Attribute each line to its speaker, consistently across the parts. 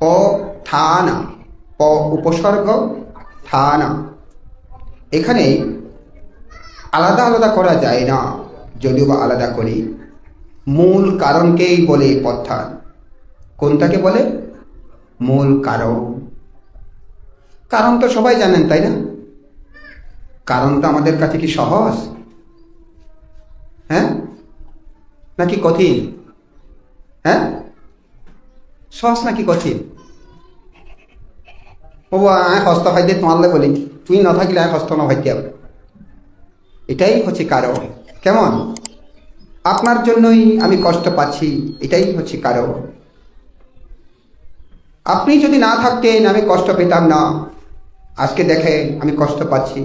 Speaker 1: প থা না, প উপসর্গ থা না। এখানে আলাদা আলাদা করা যায় না, যদিও বা আলাদা করি। মূল কারণকেই বলে প্রত্যান। কোনটাকে বলে? মূল কারণ। কারণ তো সবাই জানেন, তাই না? কারণ তো আমাদের কাছে কি সহজ? হ্যাঁ নাকি কঠিন? হ্যাঁ, সহজ নাকি কঠিন? ও আয় হস্ত ভাইতে তোমারলে বলি, তুই না থাকলে আয় হস্ত না ভাইতে হবে। এটাই হচ্ছে কারণ। কেমন? আপনার জন্যই আমি কষ্ট পাচ্ছি, এটাই হচ্ছে কারণ। আপনি যদি না থাকতেন আমি কষ্ট পেতাম না। আজকে দেখেন আমি কষ্ট পাচ্ছি।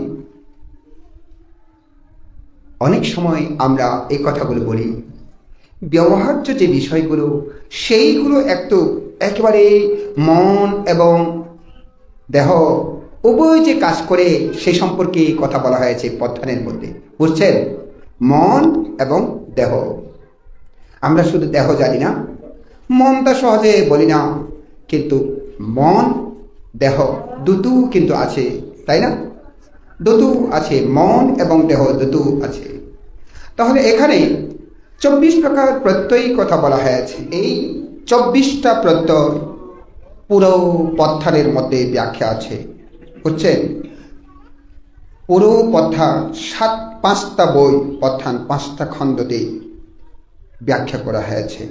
Speaker 1: অনেক সময় আমরা এই কথাগুলো বলি, ব্যবহার্য যে বিষয়গুলো সেইগুলো একটু একেবারে মন এবং দেহ উভয় যে কাজ করে সেই সম্পর্কে কথা বলা হয়েছে প্রত্যানের মধ্যে। বুঝছেন? মন এবং দেহ। আমরা শুধু দেহ জানি না, মনটা সহজে বলি না, কিন্তু মন দেহ দুটো কিন্তু আছে, তাই না? দুটো আছে, মন এবং দেহ দুটো আছে। তাহলে এখানে 24 প্রকার প্রত্যয় কথা বলা হয়েছে। এই 24টা প্রত্যয় পুরো প্রত্যানের মধ্যে ব্যাখ্যা আছে। বুঝছেন? পুরো প্রত্যান 5টা বই, প্রত্যান 5টা খণ্ডতে ব্যাখ্যা করা হয়েছে।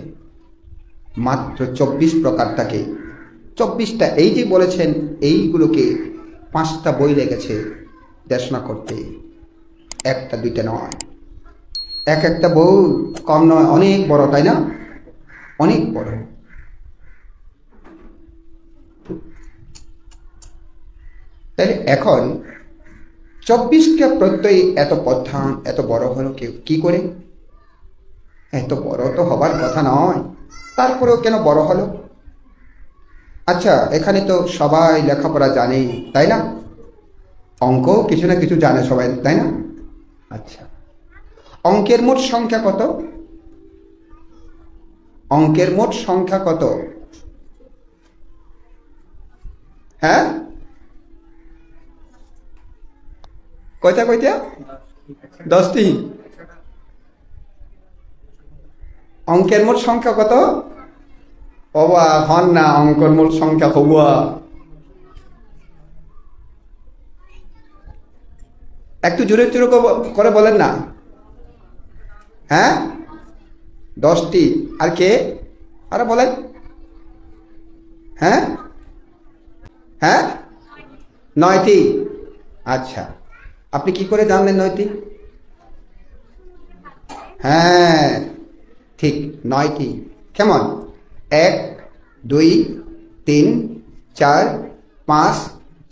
Speaker 1: মাত্র 24 প্রকারটাকে, 24টা এই যে বলেছেন এইগুলোকে 5টা বই লেগেছে দেশনা করতে, একটা দুইটা নয়। এক একটা বই কম নয়, অনেক বড়, তাই না? অনেক বড়। তাহলে এখন 24টা প্রত্যয় এত প্রধান, এত বড় হলো কেউ কি করে? এত বড় তো হবার কথা নয়, তারপরেও কেন বড় হলো? আচ্ছা, এখানে তো সবাই লেখাপড়া জানে, তাই না? অঙ্ক কিছু না কিছু জানে সবাই, তাই না? আচ্ছা, অঙ্কের মোট সংখ্যা কত? অঙ্কের মোট সংখ্যা কত? হ্যাঁ, কয়টা কয়টা? 10টি। অঙ্কের মোট সংখ্যা কত? বাবা হন না, অঙ্কের মোট সংখ্যা হবুয়া একটু জোরে জোরে করে বলেন না। হ্যাঁ, 10টি। আর কে? আরে বলেন। হ্যাঁ হ্যাঁ, 9টি। আচ্ছা, আপনি কি করে জানলেন 9টি? হ্যাঁ ঠিক, 9টি। কেমন? 1 2 3 4 5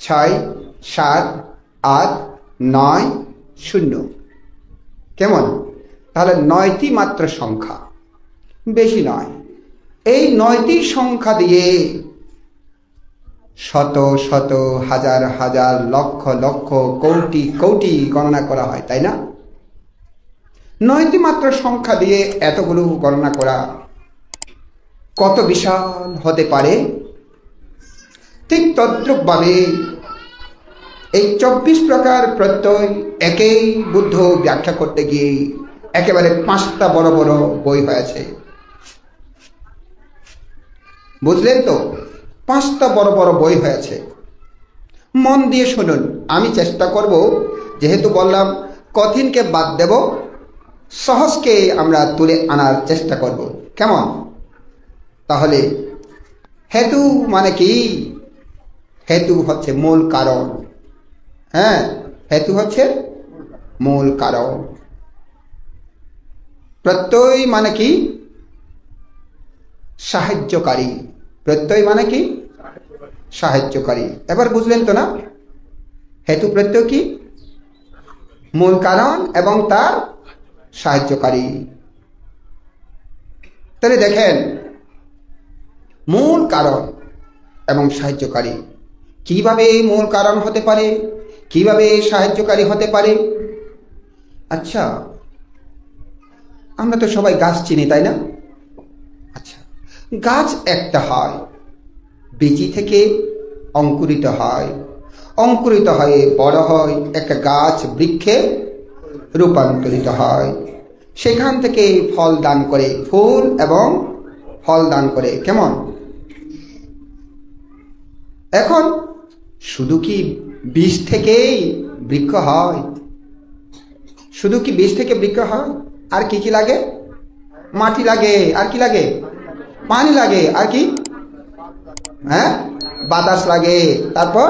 Speaker 1: 6 7 8 9 0। কেমন? তাহলে 9টি মাত্র সংখ্যা, বেশি নয়। এই 9টি সংখ্যা দিয়ে শত শত হাজার হাজার লক্ষ লক্ষ কোটি কোটি গণনা করা হয়, তাই না? 9টি মাত্র সংখ্যা দিয়ে এতগুলো গণনা করা কত বিশাল হতে পারে। ঠিক তদ্রূপভাবে এই 24 প্রকার প্রত্যয় একেই বুদ্ধ ব্যাখ্যা করতে গিয়ে একেবারে 5টা বড় বড় বই হয়েছে। বুঝলেন তো? 5টা বড় বড় বই হয়েছে। মন দিয়ে শুনুন, আমি চেষ্টা করব, যেহেতু বললাম কঠিনকে বাদ দেব, সহজকে আমরা তুলে আনার চেষ্টা করব। কেমন? তাহলে হেতু মানে কি? হেতু হচ্ছে মূল কারণ। হ্যাঁ, হেতু হচ্ছে মূল কারণ। প্রত্যয় মানে কি? সাহায্যকারী। প্রত্যয় মানে কি? সাহায্যকারী। এবার বুঝলেন তো না? হেতু প্রত্যয় কি? মূল কারণ এবং তার সাহায্যকারী। তাহলে দেখেন, মূল কারণ এবং সাহায্যকারী কিভাবে মূল কারণ হতে পারে, কিভাবে সাহায্যকারী হতে পারে? আচ্ছা, আমরা তো সবাই গাছ চিনি, তাই না? আচ্ছা, গাছ একটা হয়, বীজি থেকে অঙ্কুরিত হয়, অঙ্কুরিত হয়ে বড় হয়, একটা গাছ বৃক্ষে রূপান্তরিত হয়, সেখান থেকে ফল দান করে, ফুল এবং ফল দান করে। কেমন? এখন শুধু কি বীজ থেকেই বৃক্ষ হয়? শুধু কি বীজ থেকে বৃক্ষ হয়? আর কি কি লাগে? মাটি লাগে, আর কি লাগে? পানি লাগে, আর কি? হ্যাঁ, বাতাস লাগে, তারপর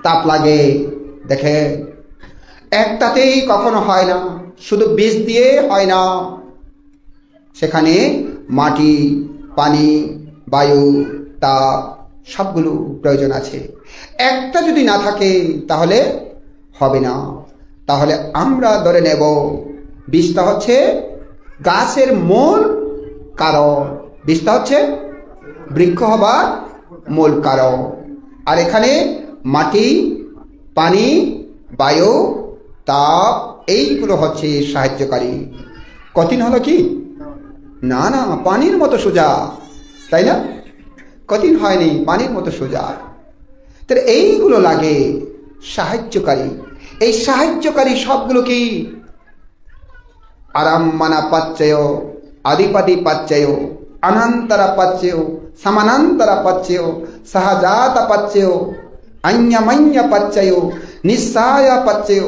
Speaker 1: তাপ লাগে। দেখে, একটাতেই কখনো হয় না, শুধু বীজ দিয়ে হয় না। সেখানে মাটি, পানি, বায়ু, তাপ সবগুলো প্রয়োজন আছে। একটা যদি না থাকে তাহলে হবে না। তাহলে আমরা ধরে নেব বীজটা হচ্ছে গাছের মূল কারণ, বীজটা হচ্ছে বৃক্ষ হবার মূল কারণ। আর এখানে মাটি, পানি, বায়ু, তাপ এইগুলো হচ্ছে সাহায্যকারী। কঠিন হলো কি? না না, পানির মতো সোজা, তাই না? কঠিন হয়নি, পানির মতো সোজা। তাহলে এইগুলো লাগে সাহায্যকারী। এই সাহায্যকারী সবগুলো কি? আরাম্মানা পাচ্চয়, আদিপাদি পাচ্চয়, অনন্তরা পাচ্চয়, সমানান্তরা পাচ্চয়, সহজাত পাচ্চয়, অন্যমন্য পাচ্চয়, নিঃসায় পাচ্চয়,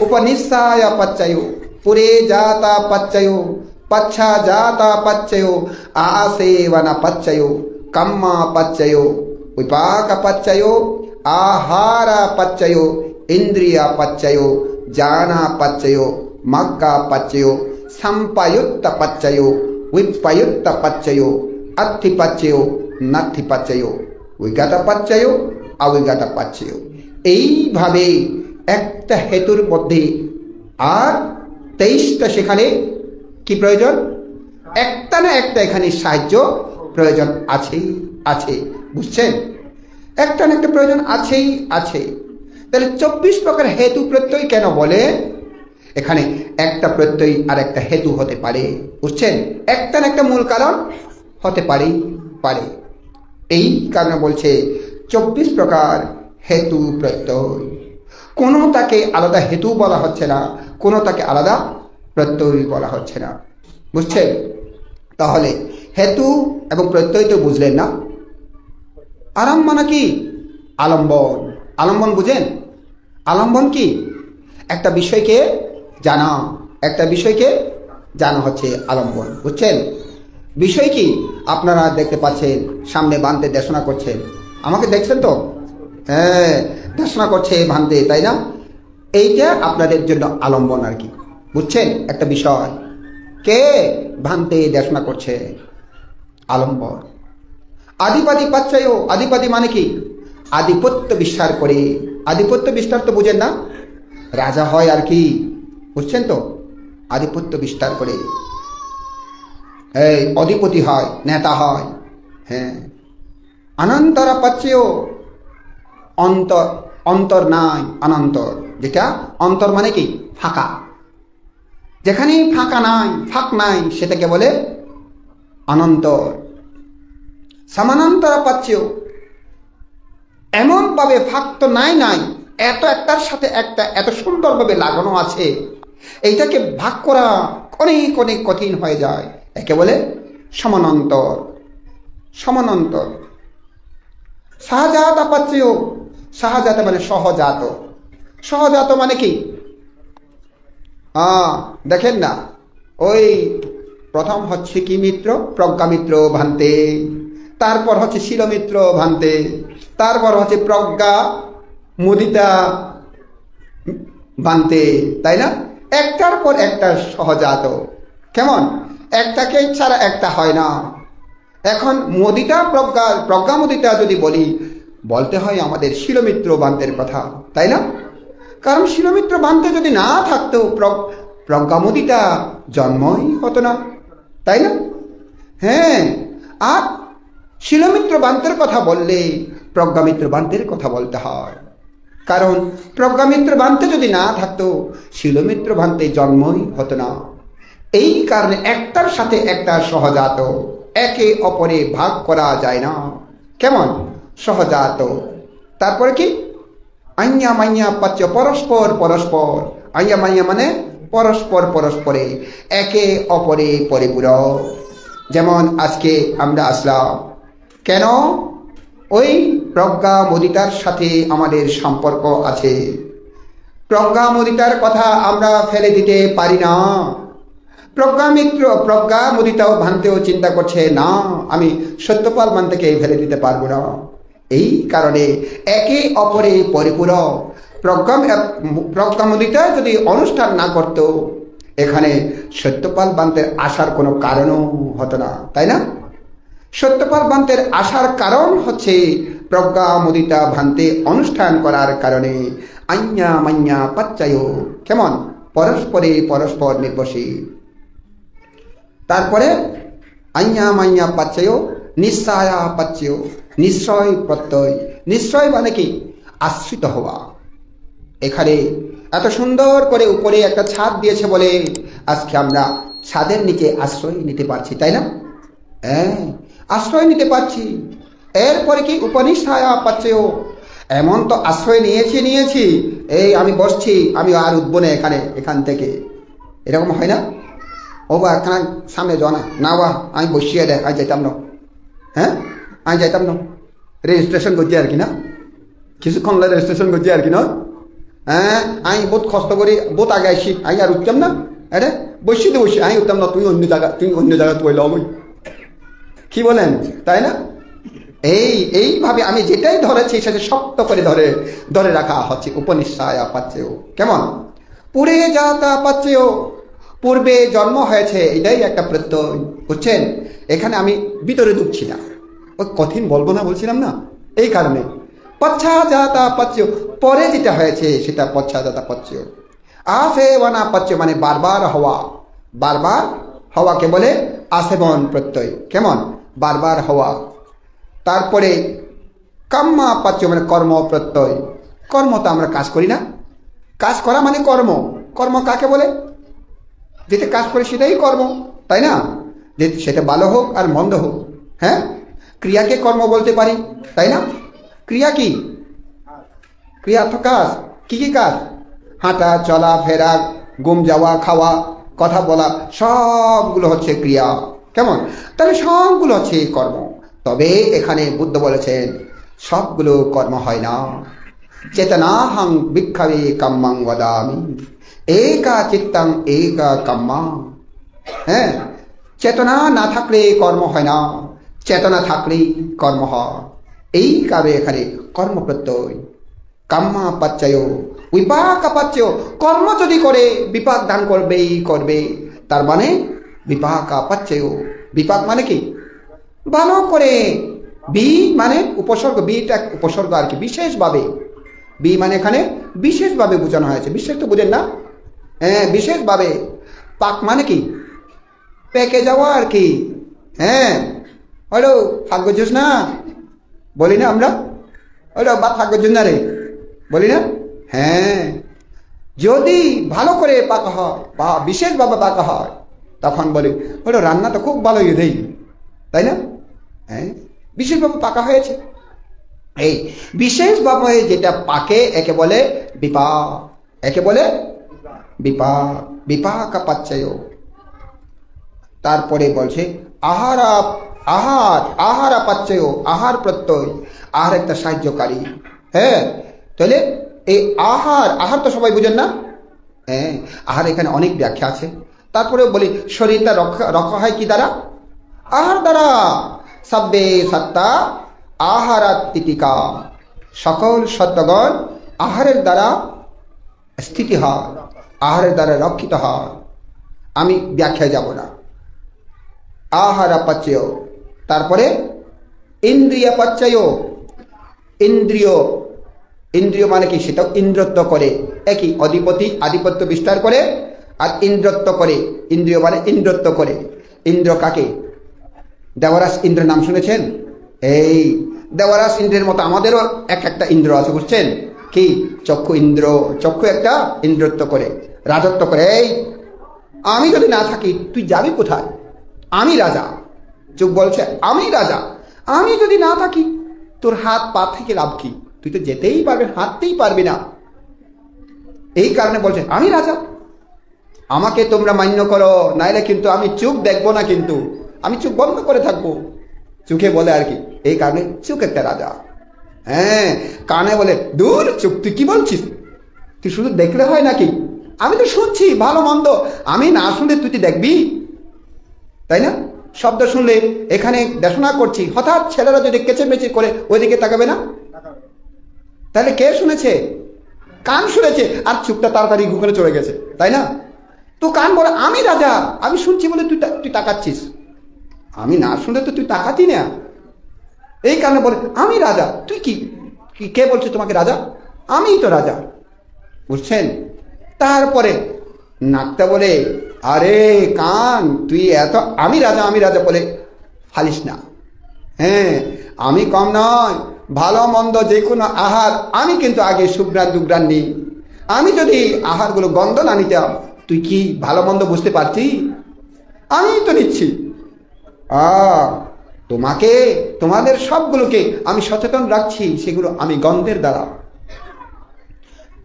Speaker 1: উপনিঃসায় পাচ্চয়, পুরে জাতা পাচ্চয়, পচ্ছা জাতা পাচ্চয়, আसेवन পাচ্চয়, কম্মা পাচ্চয়, विपाक পাচ্চয়, आहार পাচ্চয়, इंद्रिय পাচ্চয়, जाना পাচ্চয়, मग्गा পাচ্চয়, संपयुक्त পাচ্চয়, विपयुक्त পাচ্চয়, अत्थि পাচ্চয়, नत्थि পাচ্চয়, विगत পাচ্চয়, अविगत পাচ্চয়। এইভাবে একটা হেতুর মধ্যে আর 23টা সেখানে কি প্রয়োজন? একটা না একটা এখানে সাহায্য প্রয়োজন আছেই আছে। বুঝছেন? একটা না একটা প্রয়োজন আছেই আছে। তাহলে 24 প্রকার হেতু প্রত্যয় কেন বলে? এখানে একটা প্রত্যয় আর একটা হেতু হতে পারে। বুঝছেন? একটা না একটা মূল কারণ হতে পারে। এই কারণে বলছে 24 প্রকার হেতু প্রত্যয়। কোনো তাকে আলাদা হেতু বলা হচ্ছে না, কোনো তাকে আলাদা প্রত্যয় বলা হচ্ছে না। বুঝছেন? তাহলে হেতু এবং প্রত্যয় তো বুঝলেন না। আরাম মানে কি? আলম্বন। আলম্বন বুঝেন? আলম্বন কি? একটা বিষয়কে জানা, একটা বিষয়কে জানা হচ্ছে আলম্বন। বুঝছেন? বিষয় কি? আপনারা দেখতে পাচ্ছেন, সামনে বানতে দেশনা করছেন। আমাকে দেখছেন তো? হ্যাঁ, দেশনা করছে ভানতে, তাই না? এইটা আপনাদের জন্য আলম্বন আর কি। বুঝছেন? একটা বিষয় কে ভানতে দেশনা করছে, আলম্বন। আদিপাদি পাচ্চয়, আদিপাদি মানে কি? আধিপত্য বিস্তার করে। আধিপত্য বিস্তার তো বুঝেন না? রাজা হয় আর কি। বুঝছেন তো? আধিপত্য বিস্তার করে, এই অধিপতি হয়, নেতা হয়। হ্যাঁ। অনন্তরা পাচ্চয়, অন্তর, অন্তর নাই, অনন্তর। যেটা অন্তর মানে কি? ফাঁকা। যেখানে ফাঁকা নাই, ফাঁক নাই, সেটাকে বলে অনন্তর। সমানান্তরা পাচ্চয়, এমন ভাবে ফাঁক তো নাই, এত একটার সাথে একটা এত সুন্দরভাবে লাগানো আছে, এইটাকে ভাগ করা অনেক অনেক কঠিন হয়ে যায়। একে বলে সমানান্তর। সমানান্তর। সহজাত পাচ্চয়, সহজাত মানে সহজাত। সহজাত মানে কি? দেখেন না, ওই প্রথম হচ্ছে কি মিত্র? প্রজ্ঞামিত্র ভান্তে, তারপর হচ্ছে শিলমিত্র ভান্তে, তারপর হচ্ছে প্রজ্ঞা মুদিতা ভান্তে, তাই না? একটার পর একটা সহজাত। কেমন? একটাকে ছাড়া একটা হয় না। এখন মুদিতা প্রজ্ঞা মুদিতা যদি বলতে হয় আমাদের শিলমিত্র ভান্তের কথা, তাই না? কারণ শিলমিত্র ভান্তে যদি না থাকতো প্রজ্ঞা মুদিতা জন্মই হতো না, তাই না? হ্যাঁ। আর শিলমিত্র ভান্তের কথা বললে প্রজ্ঞামিত্র ভান্তের কথা বলতে হয়। কারণ প্রজ্ঞামিত্র ভান্তে যদি না থাকতো শিলমিত্র ভান্তে জন্মই হতো না। এই কারণে একটার সাথে একটা সহজাত, একে অপরে ভাগ করা যায় না। কেমন? সহজাত। তারপরে কি? আইয়া মাইয়া পাচ্য, পরস্পর পরস্পর। আইয়া মাইয়া মানে পরস্পর পরস্পরে, একে অপরে পরিপূরক। যেমন আজকে আমরা আসলাম কেন? ওই প্রজ্ঞা মুদিতার সাথে আমাদের সম্পর্ক আছে। প্রজ্ঞা মুদিতার কথা আমরা ফেলে দিতে পারি না। প্রজ্ঞা মুদিতাও ভানতেও চিন্তা করছে না, আমি সত্যপাল ভানতেকে ফেলে দিতে পারবো না। এই কারণে একে অপরে পরিপূরক। প্রজ্ঞা মুদিতা যদি অনুষ্ঠান না করত, এখানে সত্যপাল ভান্তের আসার কোনো কারণও হতো না, তাই না? সত্যপাল ভান্তের আসার কারণ হচ্ছে প্রজ্ঞা মুদিতা ভান্তে অনুষ্ঠান করার কারণে। আইয়া মাইয়া পাচ্চায়, কেমন? পরস্পরে পরস্পর নির্ভরশীল। তারপরে আইয়া মাইয়া পাচ্চায়, নিশ্চয়া পাচ্ছেও, নিশ্চয় প্রত্যয়। নিশ্চয় মানে কি? আশ্রিত হওয়া। এখানে এত সুন্দর করে উপরে একটা ছাদ দিয়েছে বলে আজকে আমরা ছাদের নিচে আশ্রয় নিতে পারছি, তাই না? হ্যাঁ, আশ্রয় নিতে পারছি। এরপরে কি? উপনিষ্ঠায়া পাচ্ছেও, এমন তো আশ্রয় নিয়েছি, এই আমি বসছি, আমি আর উঠবো না এখান থেকে, এরকম হয় না? ও বা এখানে সামনে যাও না বা আমি বসিয়ে দেয়, আমি যাইতাম না। হ্যাঁ, আমি যাইতাম না, রেজিস্ট্রেশন করছি আর কি না, কিছুক্ষণ রেজিস্ট্রেশন করছি আর কি না। হ্যাঁ, আমি বহুত কষ্ট করি, বহুত আগে আসি, আমি আর উঠতাম না। আরে বসি আমি উঠতাম না, তুমি অন্য জায়গা তৈল আমি, কি বলেন? তাই না? এইভাবে আমি যেটাই ধরেছি সেটা শক্ত করে ধরে রাখা হচ্ছে। উপনিষ্ঠায়া পাচ্ছেও, কেমন? পুরে যাতা পাচ্ছেও, পূর্বে জন্ম হয়েছে, এটাই একটা প্রত্যয়, বুঝছেন? এখানে আমি ভিতরে ঢুকছি না, ওই কঠিন বলবো না বলছিলাম না, এই কারণে। পশ্চাজাতা পাচ্ছেও, পরে যেটা হয়েছে সেটা পশ্চাজাতা পাচ্ছেও। আসেবনা পাচ্ছেও মানে বারবার হওয়া। বারবার হওয়াকে বলে আসেবন প্রত্যয়, কেমন? বারবার হওয়া। তারপরে কাম্মা পাচ্ছেও মানে কর্ম প্রত্যয়। কর্ম তো আমরা কাজ করি না, কাজ করা মানে কর্ম। কর্ম কাকে বলে? যেটা কাজ করে সেটাই কর্ম, তাই না? যে সেটা ভালো হোক আর মন্দ হোক। হ্যাঁ, ক্রিয়াকে কর্ম বলতে পারি, তাই না? ক্রিয়া কি? ক্রিয়া তো কাজ। কি কি কাজ? হাঁটা, চলা, ফেরা, ঘুম যাওয়া, খাওয়া, কথা বলা, সবগুলো হচ্ছে ক্রিয়া, কেমন? তাহলে সবগুলো হচ্ছে কর্ম। তবে এখানে বুদ্ধ বলেছেন সবগুলো কর্ম হয় না। চেতনাহং ভিক্ষাবে কাম্মাং বদামি, একা চিত্তাং একা কাম্মা। হ্যাঁ, চেতনা না থাকলে কর্ম হয় না, চেতনা থাকলেই কর্ম হয়। এই কারণে এখানে কর্ম প্রত্যয়। কাম্মা পাচ্ছায় বিপাক পাচ্ছেও, কর্ম যদি করে বিপাক দান করবে। তার মানে বিপাক পাচ্ছেও। বিপাক মানে কি? ভালো করে। বি মানে উপসর্গ, বিটা উপসর্গ আর কি, বিশেষভাবে। বি মানে এখানে বিশেষভাবে বোঝানো হয়েছে। বিশেষ তো বুঝেন না? হ্যাঁ, বিশেষভাবে। পাক মানে কি? পেকে যাওয়া আর কি। হ্যাঁ, হলো ফাঁক বুঝছিস না, বলি না আমরা? হলো বা ফাঁক বুঝছিস না রে, বলি না? হ্যাঁ, যদি ভালো করে পাকা হয় বা বিশেষভাবে পাকা হয় তখন বলি হলো রান্না তো খুব ভালো দেই, তাই না? হ্যাঁ, বিশেষভাবে পাকা হয়েছে। এই বিশেষভাবে যেটা পাকে একে বলে বিপাক, একে বলে বিপাক। বিপাক পাচ্ছেয়। তারপরে বলছে আহার পাচ্ছেয়, আহার প্রত্যয়। আহার একটা সাহায্যকারী। হ্যাঁ, তাহলে এই আহার তো সবাই বুঝেন না? হ্যাঁ, আহার এখানে অনেক ব্যাখ্যা আছে। তারপরে বলি শরীরটা রক্ষা হয় কি দ্বারা? আহার দ্বারা। সব্বে সত্তা আহারাত্মিকা, সকল সত্যগণ আহারের দ্বারা স্থিতি হয়, আহারের দ্বারা রক্ষিত হয়। আমি ব্যাখ্যায় যাব না। আহার পাচ্ছেয়। তারপরে ইন্দ্রিয় পাচ্ছেয়। ইন্দ্রিয় মানে কি? সেটাও ইন্দ্রত্ব করে, একই আধিপত্য বিস্তার করে আর ইন্দ্রত্ব করে। ইন্দ্রিয় মানে ইন্দ্রত্ব করে। ইন্দ্র কাকে? দেবরাজ ইন্দ্রের নাম শুনেছেন? এই দেবরাজ ইন্দ্রের মতো আমাদেরও একটা ইন্দ্র আছে, বুঝছেন? কি? চক্ষু ইন্দ্র। চক্ষু একটা ইন্দ্রত্ব করে, রাজত্ব করে। এই আমি যদি না থাকি তুই যাবি কোথায়? আমি রাজা। চোখ বলছে আমি রাজা, আমি যদি না থাকি তোর হাত পা থেকে লাভ কি? তুই তো যেতেই পারবি, হাঁটতেই পারবি না। এই কারণে বলছে আমি রাজা, আমাকে তোমরা মান্য করো, নাইলে কিন্তু আমি চোখ দেখবো না, কিন্তু আমি চোখ বন্ধ করে থাকবো। চোখে বলে আর কি, এই কারণে চোখ একটা রাজা। হ্যাঁ, কানে বলে দূর চোখ, তুই কি বলছিস? তুই শুধু দেখলে হয় নাকি? আমি তো শুনছি ভালো মন্দ, আমি না শুনলে তুই দেখবি, তাই না? শব্দ শুনলে এখানে দেখাশোনা করছি, হঠাৎ ছেলেরা যদি কেচেমেচে করে ওইদিকে তাকাবে না? তাহলে কে শুনেছে? কান শুনেছে, আর চুপটা তাড়াতাড়ি ঘুরে চলে গেছে, তাই না? তো কান বলে আমি রাজা, আমি শুনছি বলে তুই তাকাচ্ছিস, আমি না শুনলে তো তুই তাকাতি না। এই কারণে বলে আমি রাজা। তুই কি, কে বলছে তোমাকে রাজা? আমিই তো রাজা, বুঝছেন? তারপরে নাকটা বলে আরে কান, তুই এত আমি রাজা বলে ফালিস না। হ্যাঁ, আমি কম নয়, ভালো মন্দ যে কোনো আহার আমি কিন্তু আগে সুগ্রাণ দুগ্রাণ নিই। আমি যদি আহারগুলো গন্ধ না নিতাম, তুই কি ভালো মন্দ বুঝতে পারছি? আমি তো নিচ্ছি। তোমাকে, তোমাদের সবগুলোকে আমি সচেতন রাখছি, সেগুলো আমি গন্ধের দ্বারা।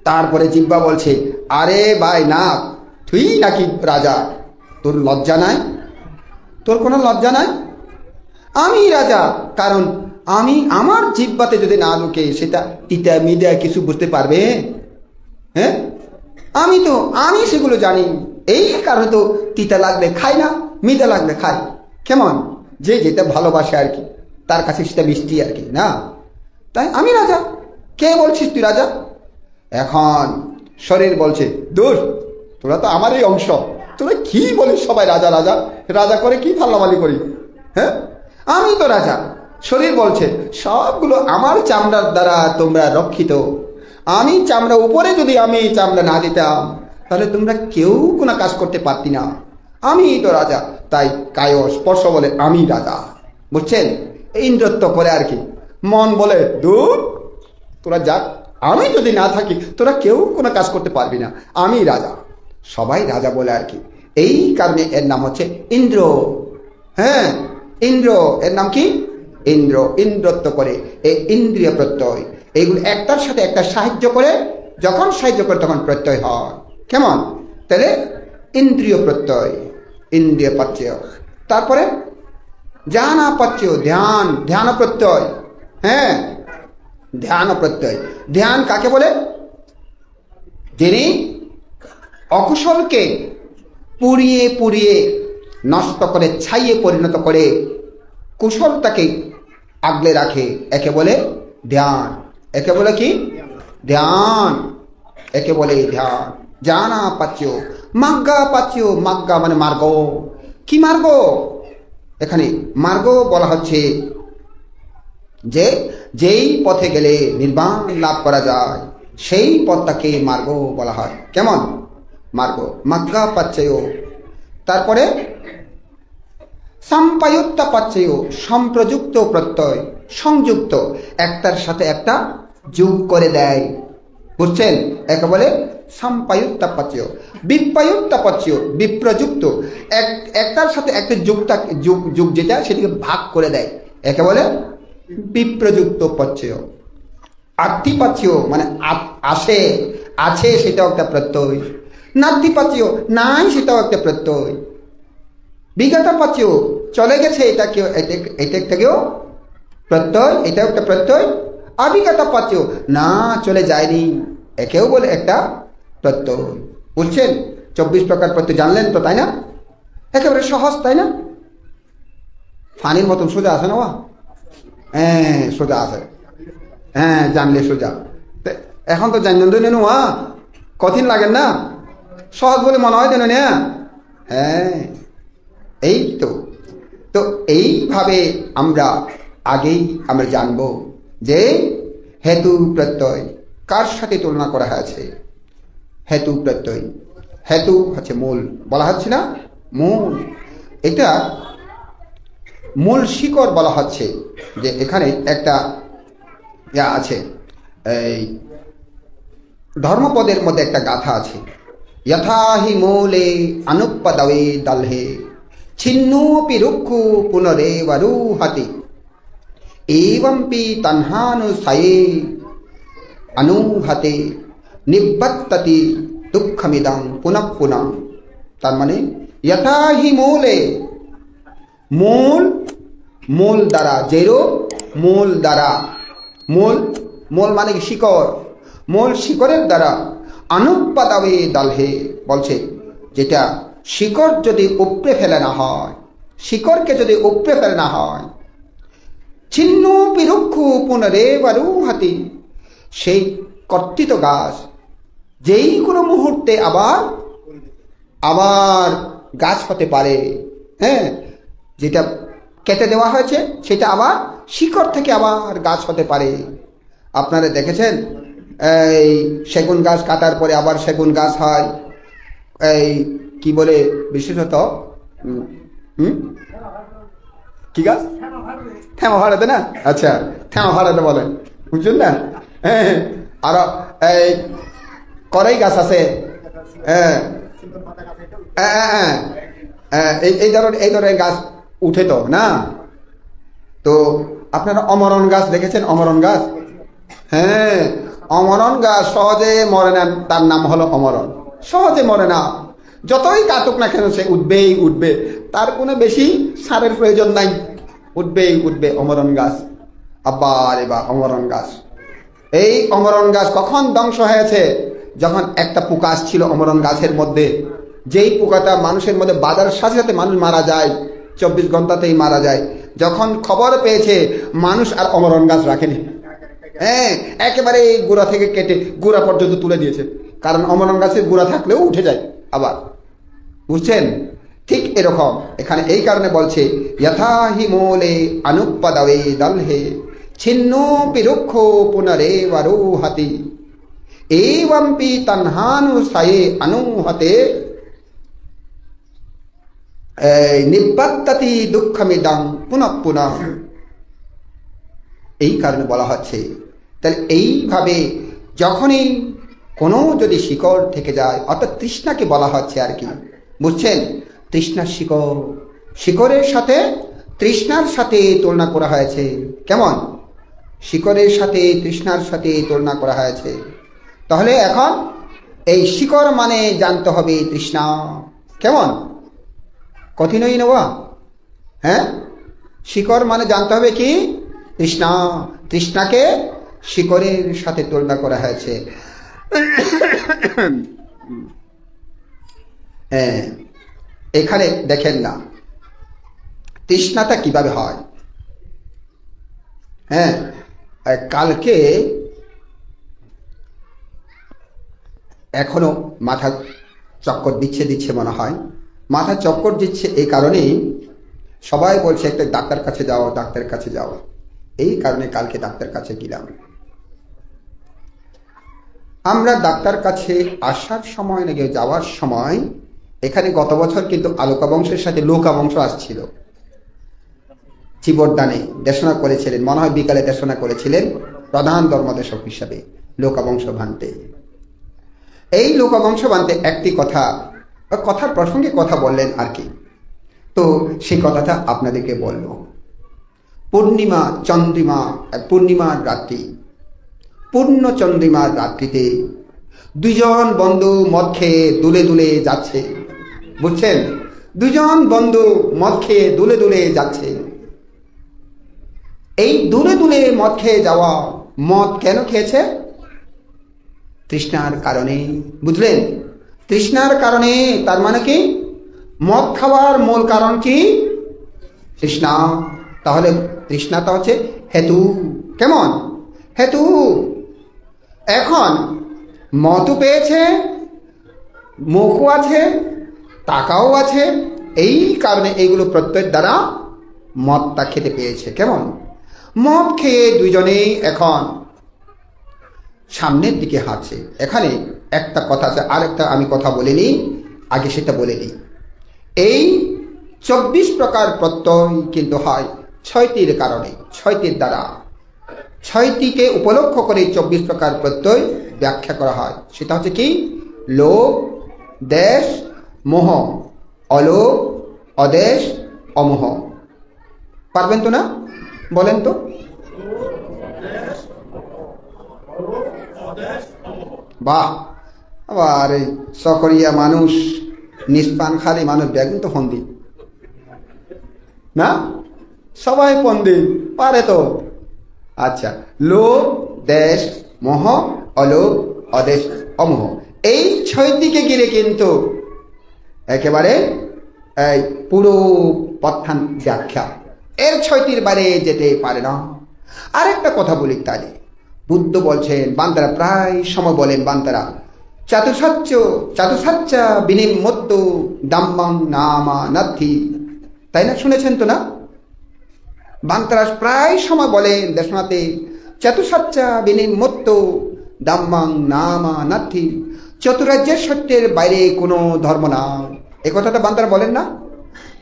Speaker 1: তারপরে জিহ্বা বলছে আরে ভাই না, তুই নাকি রাজা? তোর লজ্জা নাই? তোর কোনো লজ্জা নাই? আমি রাজা, কারণ আমি আমার জিহ্বাতে যদি না ঢুকে সেটা তিতা মিদা কিছু বুঝতে পারবে? হ্যাঁ, আমি সেগুলো জানি। এই কারণে তো তিতা লাগলে খাই না, মিদা লাগলে খাই। কেমন? যে যেটা ভালোবাসে আর কি, তার কাছে সেটা মিষ্টি আর কি, না? তাই আমি রাজা। কে বলছিস তুই রাজা? এখন শরীর বলছে দূর, তোরা তো আমারই অংশ, তোরা কি বলিস সবাই রাজা রাজা রাজা করে কি ফাল্লামালি করি? হ্যাঁ, আমি তো রাজা। শরীর বলছে সবগুলো আমার চামড়ার দ্বারা তোমরা রক্ষিত। আমি চামড়া উপরে যদি আমি চামড়া না দিতাম, তাহলে তোমরা কেউ কোনো কাজ করতে পারতি না। আমি তো রাজা, তাই কায় স্পর্শ বলে আমি রাজা, বুঝছেন? ইন্দ্রত্ব করে আর কি। মন বলে দূর, তোরা যা, আমি যদি না থাকি তোরা কেউ কোনো কাজ করতে পারবি না, আমি রাজা। সবাই রাজা বলে আর কি। এই কারণে এর নাম হচ্ছে ইন্দ্র। হ্যাঁ, ইন্দ্র, এর নাম কি? ইন্দ্র। ইন্দ্রত্ব করে, এই ইন্দ্রিয় প্রত্যয়, এইগুলো একটার সাথে একটা সাহায্য করে। যখন সাহায্য করে তখন প্রত্যয় হয়। কেমন? তাহলে ইন্দ্রিয় প্রত্যয়, ইন্দ্রিয় পাচ্য। তারপরে জ্ঞানা পাচ্য, ধ্যান, ধ্যান প্রত্যয়। হ্যাঁ, ধ্যান প্রত্যয়। ধ্যান কাকে বলে? যিনি অকুশলকে পুড়িয়ে পুড়িয়ে নষ্ট করে ছাইয়ে পরিণত করে কুশলটাকে আগলে রাখে, একে বলে ধ্যান। একে বলে কি? ধ্যান। একে বলে ধ্যান। জানা পাচ্য, মাজ্ঞা পাচ্য। মাজ্ঞা মানে মার্গ। কি মার্গ? এখানে মার্গ বলা হচ্ছে যে যেই পথে গেলে নির্বাণ লাভ করা যায়, সেই পথটাকে মার্গ বলা হয়। কেমন? মার্গ, মাজ্ঞা পাচ্ছেয়। তারপরে সম্পায়ুক্ত পাচ্ছেয়, সম্প্রযুক্ত প্রত্যয়, সংযুক্ত, একটার সাথে একটা যোগ করে দেয়, বুঝছেন? একে বলে সম্পায়ুক্ত পাচ্ছেয়। বিপ্রযুক্ত পাচ্ছেয়, বিপ্রযুক্ত, একটার সাথে একটা যোগ যেটা সেটাকে ভাগ করে দেয়, একে বলে বিপ্রযুক্ত পাচ্ছেয়। আত্মিপাচ্ছেয় মানে আসে, আছে সেটাও একটা প্রত্যয়। নাদ্ধিপাচ্ছেয়, নাই সেটাও একটা প্রত্যয়। বিগত পাচ্ছেয়, চলে গেছে, এটা একটাকেও প্রত্যয়, এটাও একটা প্রত্যয়। অবিগত পাচ্ছেয়, না চলে যায়নি, একেও বলে একটা প্রত্যয়। বুঝছেন? 24 প্রকার প্রত্যয় জানলেন তো, তাই না? একেবারে সহজ, তাই না? ফানির মতন সোজা আছে না? হ্যাঁ, সোজা আছে। হ্যাঁ, জানলে সোজা। এখন তো জানেন নেনু, কঠিন লাগেন না? সহজ বলে মনে হয় দেন না? হ্যাঁ, এই তো এইভাবে আমরা আগেই আমরা জানব যে হেতু প্রত্যয় কার সাথে তুলনা করা হয়েছে। হেতু প্রত্যয়, হেতু হচ্ছে মূল, বলা হচ্ছে না মূল, এটা মূল শিকড় বলা হচ্ছে। যে এখানে একটা আছে, এই ধর্মপদের মধ্যে একটা গাথা আছে, যথা হি মূলে অনুপদবে দলহে ছিন্নোপি রুক্ষু পুনরেব রুহতি। एवंपि तन्हानुसाये अनुहते निबद्धति दुःखमिदं पुनः पुनः। तार माने यथा हि मूले मूल मूल द्वारा जेरो मूल द्वारा मूल मूल माने कि शिकड़ मूल शिकड़ेर द्वारा अनुपदावे दलहे बोलছে যেটা শিকড় যদি উপড়ে ফেলে না হয় শিকড়কে যদি উপড়ে ফেলে না হয় ছিন্ন বিরুক্ষ পুনরেবরুহতি সেই কর্তিত গাছ যেই কোনো মুহূর্তে আবার আবার গাছ হতে পারে। হ্যাঁ, যেটা কেটে দেওয়া হয়েছে সেটা আবার শিকড় থেকে আবার গাছ হতে পারে। আপনারা দেখেছেন এই সেগুন গাছ কাটার পরে আবার সেগুন গাছ হয়, এই কি বলে বিশেষত কি গাছ থেমা ভাড়াতে না, আচ্ছা থেমা ভাড়াতে বলে বুঝছেন না। হ্যাঁ, আর এই করাই গাছ আছে, এই ধরনের গাছ উঠে তো না। তো আপনারা অমরণ গাছ দেখেছেন? অমরণ গাছ, হ্যাঁ অমরণ গাছ সহজে মরে না, তার নাম হলো অমরণ। সহজে মরে না, যতই কাটুক না কেন সে উঠবেই উঠবে, তার কোনো বেশি সারের প্রয়োজন নাই, উঠবেই উঠবে অমরণ গাছ। আবার এবার অমরণ গাছ, এই অমরণ গাছ কখন ধ্বংস হয়েছে? যখন একটা পোকা ছিল অমরণ গাছের মধ্যে, যেই পোকাটা মানুষের মধ্যে বাজার সাথে সাথে মানুষ মারা যায়, 24 ঘন্টাতেই মারা যায়। যখন খবর পেয়েছে মানুষ আর অমরণ গাছ রাখেনি, হ্যাঁ একেবারে গোড়া থেকে কেটে গোড়া পর্যন্ত তুলে দিয়েছে, কারণ অমরণ গাছের গোড়া থাকলেও উঠে যায় আবার, বুঝছেন? ঠিক এরকম এখানে এই কারণে বলছে যথা হি মূলে অনুপদাবে দলহে ছিন্ন বিরুক্ষ পুনরেবরুহতি एवंपि तन्हानुसाये अनुहते निबद्धति दुःखमिदं पुनः पुनः। এই কারণে বলা হচ্ছে তাহলে এইভাবে যখনই কোনো যদি শিকড় থেকে যায়, অর্থাৎ তৃষ্ণাকে বলা হচ্ছে আর কি, বুঝছেন? তৃষ্ণার শিকড়, শিকড়ের সাথে তৃষ্ণার সাথে তুলনা করা হয়েছে। কেমন? শিকড়ের সাথে তৃষ্ণার সাথে তুলনা করা হয়েছে। তাহলে এখন এই শিকড় মানে জানতে হবে তৃষ্ণা। কেমন? কঠিনই নেওয়া, হ্যাঁ শিকড় মানে জানতে হবে কি? তৃষ্ণা। তৃষ্ণাকে শিকড়ের সাথে তুলনা করা হয়েছে। এখানে দেখেন না তৃষ্ণাটা কিভাবে হয়। হ্যাঁ, কালকে এখনো মাথা চক্কর দিচ্ছে মনে হয়, মাথা চক্কর দিচ্ছে এই কারণেই সবাই বলছে একটা ডাক্তার কাছে যাও, ডাক্তারের কাছে যাও। এই কারণে কালকে ডাক্তার কাছে গেলাম। আমরা ডাক্তার কাছে আসার সময় নাকি যাওয়ার সময় এখানে গত বছর কিন্তু আলোকা বংশের সাথে লোকা বংশ আসছিল, চিবরদানে দেশনা করেছিলেন, মনে হয় বিকালে দেশনা করেছিলেন প্রধান ধর্মদেশক হিসাবে লোকা বংশ ভান্তে। এই লোকবংশ বানতে একটি কথার প্রসঙ্গে কথা বললেন আর কি, তো সেই কথাটা আপনাদেরকে বলবো। পূর্ণিমার রাত্রি, পূর্ণ চন্দ্রিমার রাত্রিতে দুজন বন্ধু মদ খেয়ে দুলে দুলে যাচ্ছে, বুঝছেন? দুজন বন্ধু মদ খেয়ে দুলে দুলে যাচ্ছে। এই দুলে দুলে মদ খেয়ে যাওয়া, মদ কেন খেয়েছে? তৃষ্ণার কারণে, বুঝলেন? তৃষ্ণার কারণে। তার মানে কি? মদ খাওয়ার মূল কারণ কি? তৃষ্ণা। তাহলে তৃষ্ণাটা হচ্ছে হেতু। কেমন? হেতু। এখন মদও পেয়েছে, মুখও আছে, টাকাও আছে, এই কারণে এইগুলো প্রত্যেক দ্বারা মদটা খেতে পেয়েছে। কেমন? মদ খেয়ে দুইজনেই এখন সামনের দিকে হাঁটছে। এখানে একটা কথা আছে, আরেকটা আমি কথা বলিনি, আগে সেটা বলে দিই। এই 24 প্রকার প্রত্যয় কিন্তু হয় 6টির কারণে, 6টির দ্বারা। 6টিকে উপলক্ষ করে 24 প্রকার প্রত্যয় ব্যাখ্যা করা হয়। সেটা হচ্ছে কি? লোভ, দেশ, মোহ, অলোভ, অদেশ, অমোহ। পারবেন তো না? বলেন তো। বাহ, আবার এই সকরিয়া মানুষ, নিষ্পান খালি মানুষ বেগুন তো ফন্দি না, সবাই ফন্দি পারে তো। আচ্ছা, লোভ, দেশ, মোহ, অলোভ, অদেশ, অমোহ, এই 6 দিকে গিয়ে কিন্তু একেবারে এই পুরো পথান ব্যাখ্যা, এর 6টির বাইরে যেতে পারে না। আরেকটা কথা বলি তাহলে, বুদ্ধ বলছেন, বান্দারা প্রায় সময় বলেন, বান্দারা চাতুসাচ্চা বিনিমত্ত দাম্মাং নামা নাথি, তাই না? শুনেছেন তো না? বান্দারা প্রায় সময় বলেন দেশনাতে, চাতুসাচ্চা বিনিমত্ত দাম্মাং নামা নাথি, চতুরাজ্যের সত্যের বাইরে কোনো ধর্ম না। এ কথাটা বান্দারা বলেন না?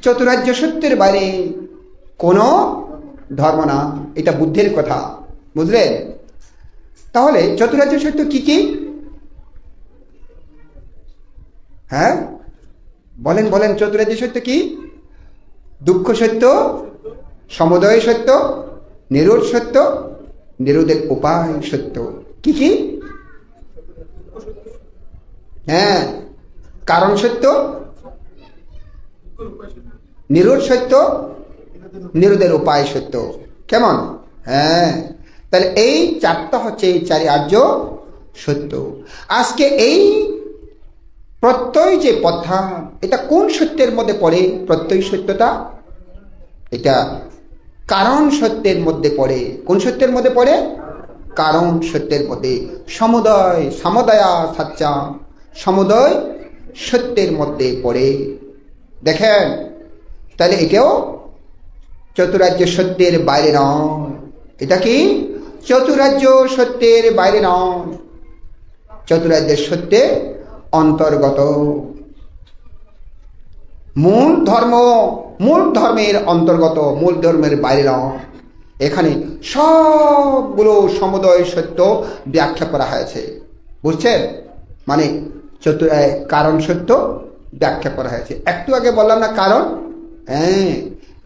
Speaker 1: চতুরাজ্য সত্যের বাইরে কোনো ধর্ম না, এটা বুদ্ধের কথা, বুঝলেন? তাহলে চতুরাজ্য সত্য কি কি? হ্যাঁ বলেন বলেন, চতুরাজ্য সত্য কি? দুঃখ সত্য, সমুদয় সত্য, নিরোধ সত্য, নিরোধের উপায় সত্য। কি কি? হ্যাঁ, কারণ সত্য, নিরোধ সত্য, নিরোধের উপায় সত্য। কেমন? হ্যাঁ, তাহলে এই 4টা হচ্ছে এই 4 আর্য সত্য। আজকে এই প্রত্যয় যে পথা, এটা কোন সত্যের মধ্যে পড়ে? প্রত্যয় সত্যটা এটা কারণ সত্যের মধ্যে পড়ে। কোন সত্যের মধ্যে পড়ে? কারণ সত্যের মধ্যে। সমুদয়, সমদয়া সাচ্চা, সমুদয় সত্যের মধ্যে পড়ে। দেখেন, তাহলে এটাও চতুরাজ্য সত্যের বাইরে নয়। এটা কি? চতুরাজ্য সত্যের বাইরে নয়, চতুরাজ্যের সত্যের অন্তর্গত। মূল ধর্ম, মূল ধর্মের অন্তর্গত, মূল ধর্মের বাইরে নয়। এখানে সবগুলো সমুদয় সত্য ব্যাখ্যা করা হয়েছে, বুঝছেন? মানে কারণ সত্য ব্যাখ্যা করা হয়েছে। একটু আগে বললাম না কারণ? হ্যাঁ,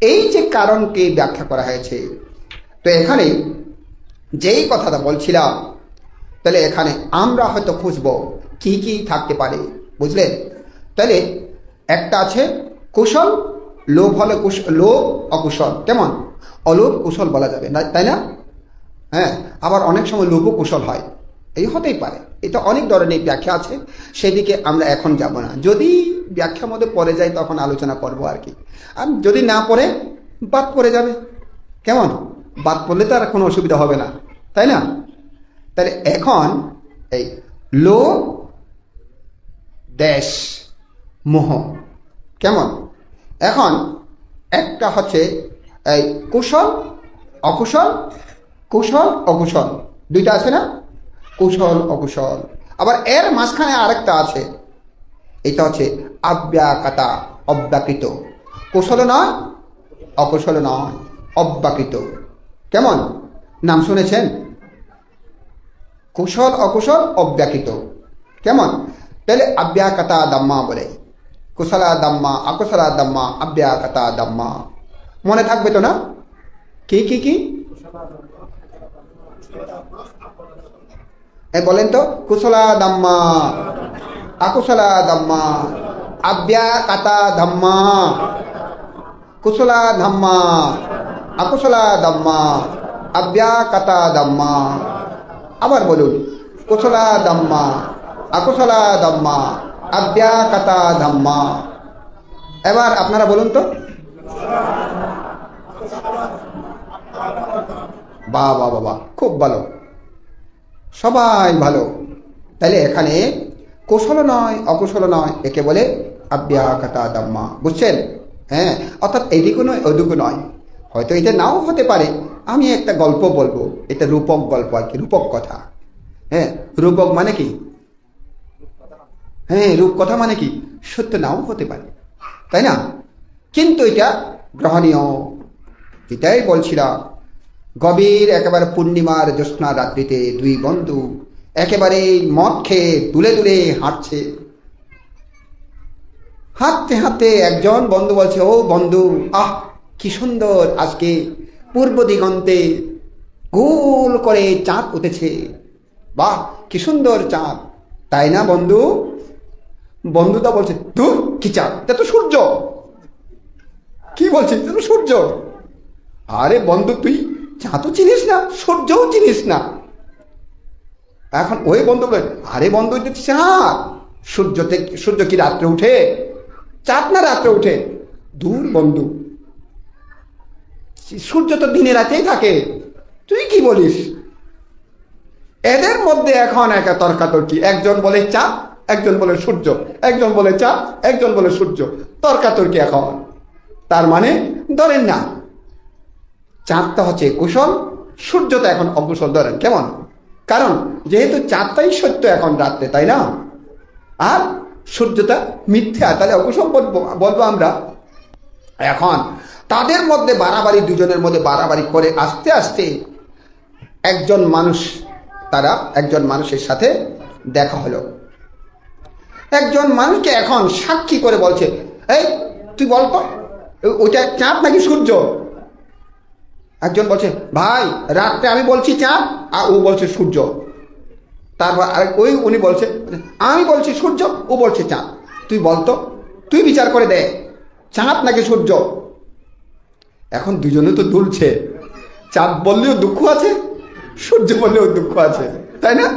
Speaker 1: এই যে কারণকে ব্যাখ্যা করা হয়েছে। তো এখানে যেই কথাটা বলছিলাম, তাহলে এখানে আমরা হয়তো খুঁজবো কি কি থাকতে পারে, বুঝলেন? তাহলে একটা আছে কুশল, লোভ হলে লোভ অকুশল। কেমন? অলোভ কুশল বলা যাবে না, তাই না? হ্যাঁ, আবার অনেক সময় লোভ কুশল হয়, এই হতেই পারে। এটা অনেক ধরনের ব্যাখ্যা আছে, সেদিকে আমরা এখন যাব না। যদি ব্যাখ্যার মধ্যে পড়ে যায় তখন আলোচনা করবো আর কি। আর যদি না পড়ে, বাদ পড়ে যাবে। কেমন? বাদ পড়লে তো আর কোনো অসুবিধা হবে না, তাই না? তাহলে এখন এই লোভ, দেশ, মোহ, কেমন? এখন একটা হচ্ছে এই কুশল অকুশল, কুশল অকুশল, 2টা আছে না? কুশল অকুশল। আবার এর মাঝখানে আরেকটা আছে, এটা হচ্ছে অব্যাকৃতা, অব্যাকৃত। কুশল নয়, অকুশল নয়, অব্যাকৃত। কেমন? নাম শুনেছেন? কুশল অকুশল অব্যাকৃত। কেমন? তাহলে অব্যাকৃতা ধাম্মা বলে, কুশলা ধাম্মা, অকুশলা ধাম্মা, অব্যাকৃতা ধাম্মা। মনে থাকবে তো না? কি কি কি বলেন তো? কুশলা ধাম্মা, অকুশলা ধাম্মা, অব্যাকৃতা ধাম্মা, কুশলা ধাম্মা, অকুশলা ধাম্মা, অব্যাকৃতা ধাম্মা। আবার বলুন, কুশলা ধাম্মা, অকুশলা ধাম্মা, অব্যাকৃতা ধাম্মা। এবার আপনারা বলুন তো। বাহ বাহ বাবা, খুব ভালো, সবাই ভালো। তাহলে এখানে কুশল নয়, অকুশল নয়, একে বলে অব্যাকৃতা ধাম্মা, বুঝছেন? হ্যাঁ, অর্থাৎ এদিকে নয় ওদিকে নয়। হয়তো এটা নাও হতে পারে। আমি একটা গল্প বলবো, এটা রূপক গল্প আর কি, রূপক কথা। হ্যাঁ, রূপক মানে কি? হ্যাঁ, রূপকথা মানে কি? সত্য নাও হতে পারে, তাই না? কিন্তু এটা গ্রহণীয়। এটাই বলছিলাম, গভীর একেবারে পূর্ণিমার জ্যোৎস্না রাত্রিতে 2 বন্ধু একেবারে মদ খেয়ে দুলে দুলে হাঁটছে। হাঁটতে হাঁটতে একজন বন্ধু বলছে, ও বন্ধু, আহ কি সুন্দর আজকে পূর্ব দিগন্তে গোল করে চাঁদ উঠেছে। বাহ, কি সুন্দর চাঁদ। তাই না বন্ধু? বন্ধুটা বলছে ধুর কি চাঁদ, এটা তো সূর্য। কি বলছিস, এটা তো সূর্য। আরে বন্ধু তুই চাঁদও চিনিস না, সূর্যও চিনিস না। এখন ওই বন্ধু বলে আরে বন্ধু এটা চাঁদ, সূর্য কি রাত্রে উঠে? চাঁদ না রাত্রে উঠে? দূর বন্ধু, সূর্য তো দিনে রাতেই থাকে, তুই কি বলিস? এদের মধ্যে এখন একটা তর্কাতর্কি, একজন বলে চাঁদ, একজন বলে সূর্য, একজন বলে চাঁদ, একজন বলে সূর্য, তর্কাতর্কি এখন। তার মানে ধরেন না, চাঁদটা হচ্ছে কুশল, সূর্যটা এখন অকুশল, ধরেন কেমন? কারণ যেহেতু চাঁদটাই সত্য এখন রাত্রে, তাই না? আর সূর্যটা মিথ্যা, তাহলে অকুশল বলবো আমরা। এখন তাদের মধ্যে বাড়াবাড়ি, দুজনের মধ্যে বাড়াবাড়ি করে আস্তে আস্তে একজন মানুষের সাথে দেখা হলো। একজন মানুষকে এখন সাক্ষী করে বলছে, এই তুই বলতো ওইটা চাঁদ নাকি সূর্য? একজন বলছে ভাই রাত্রে আমি বলছি চাঁদ, আর ও বলছে সূর্য। তারপর উনি বলছে আমি বলছি সূর্য, ও বলছে চাঁদ। তুই বলতো, তুই বিচার করে দে চাঁদ নাকি সূর্য। এখন দুজনে তো দুলছে, চাঁদ বললেও দুঃখ আছে, সূর্য বললেও দুঃখ আছে, তাই না?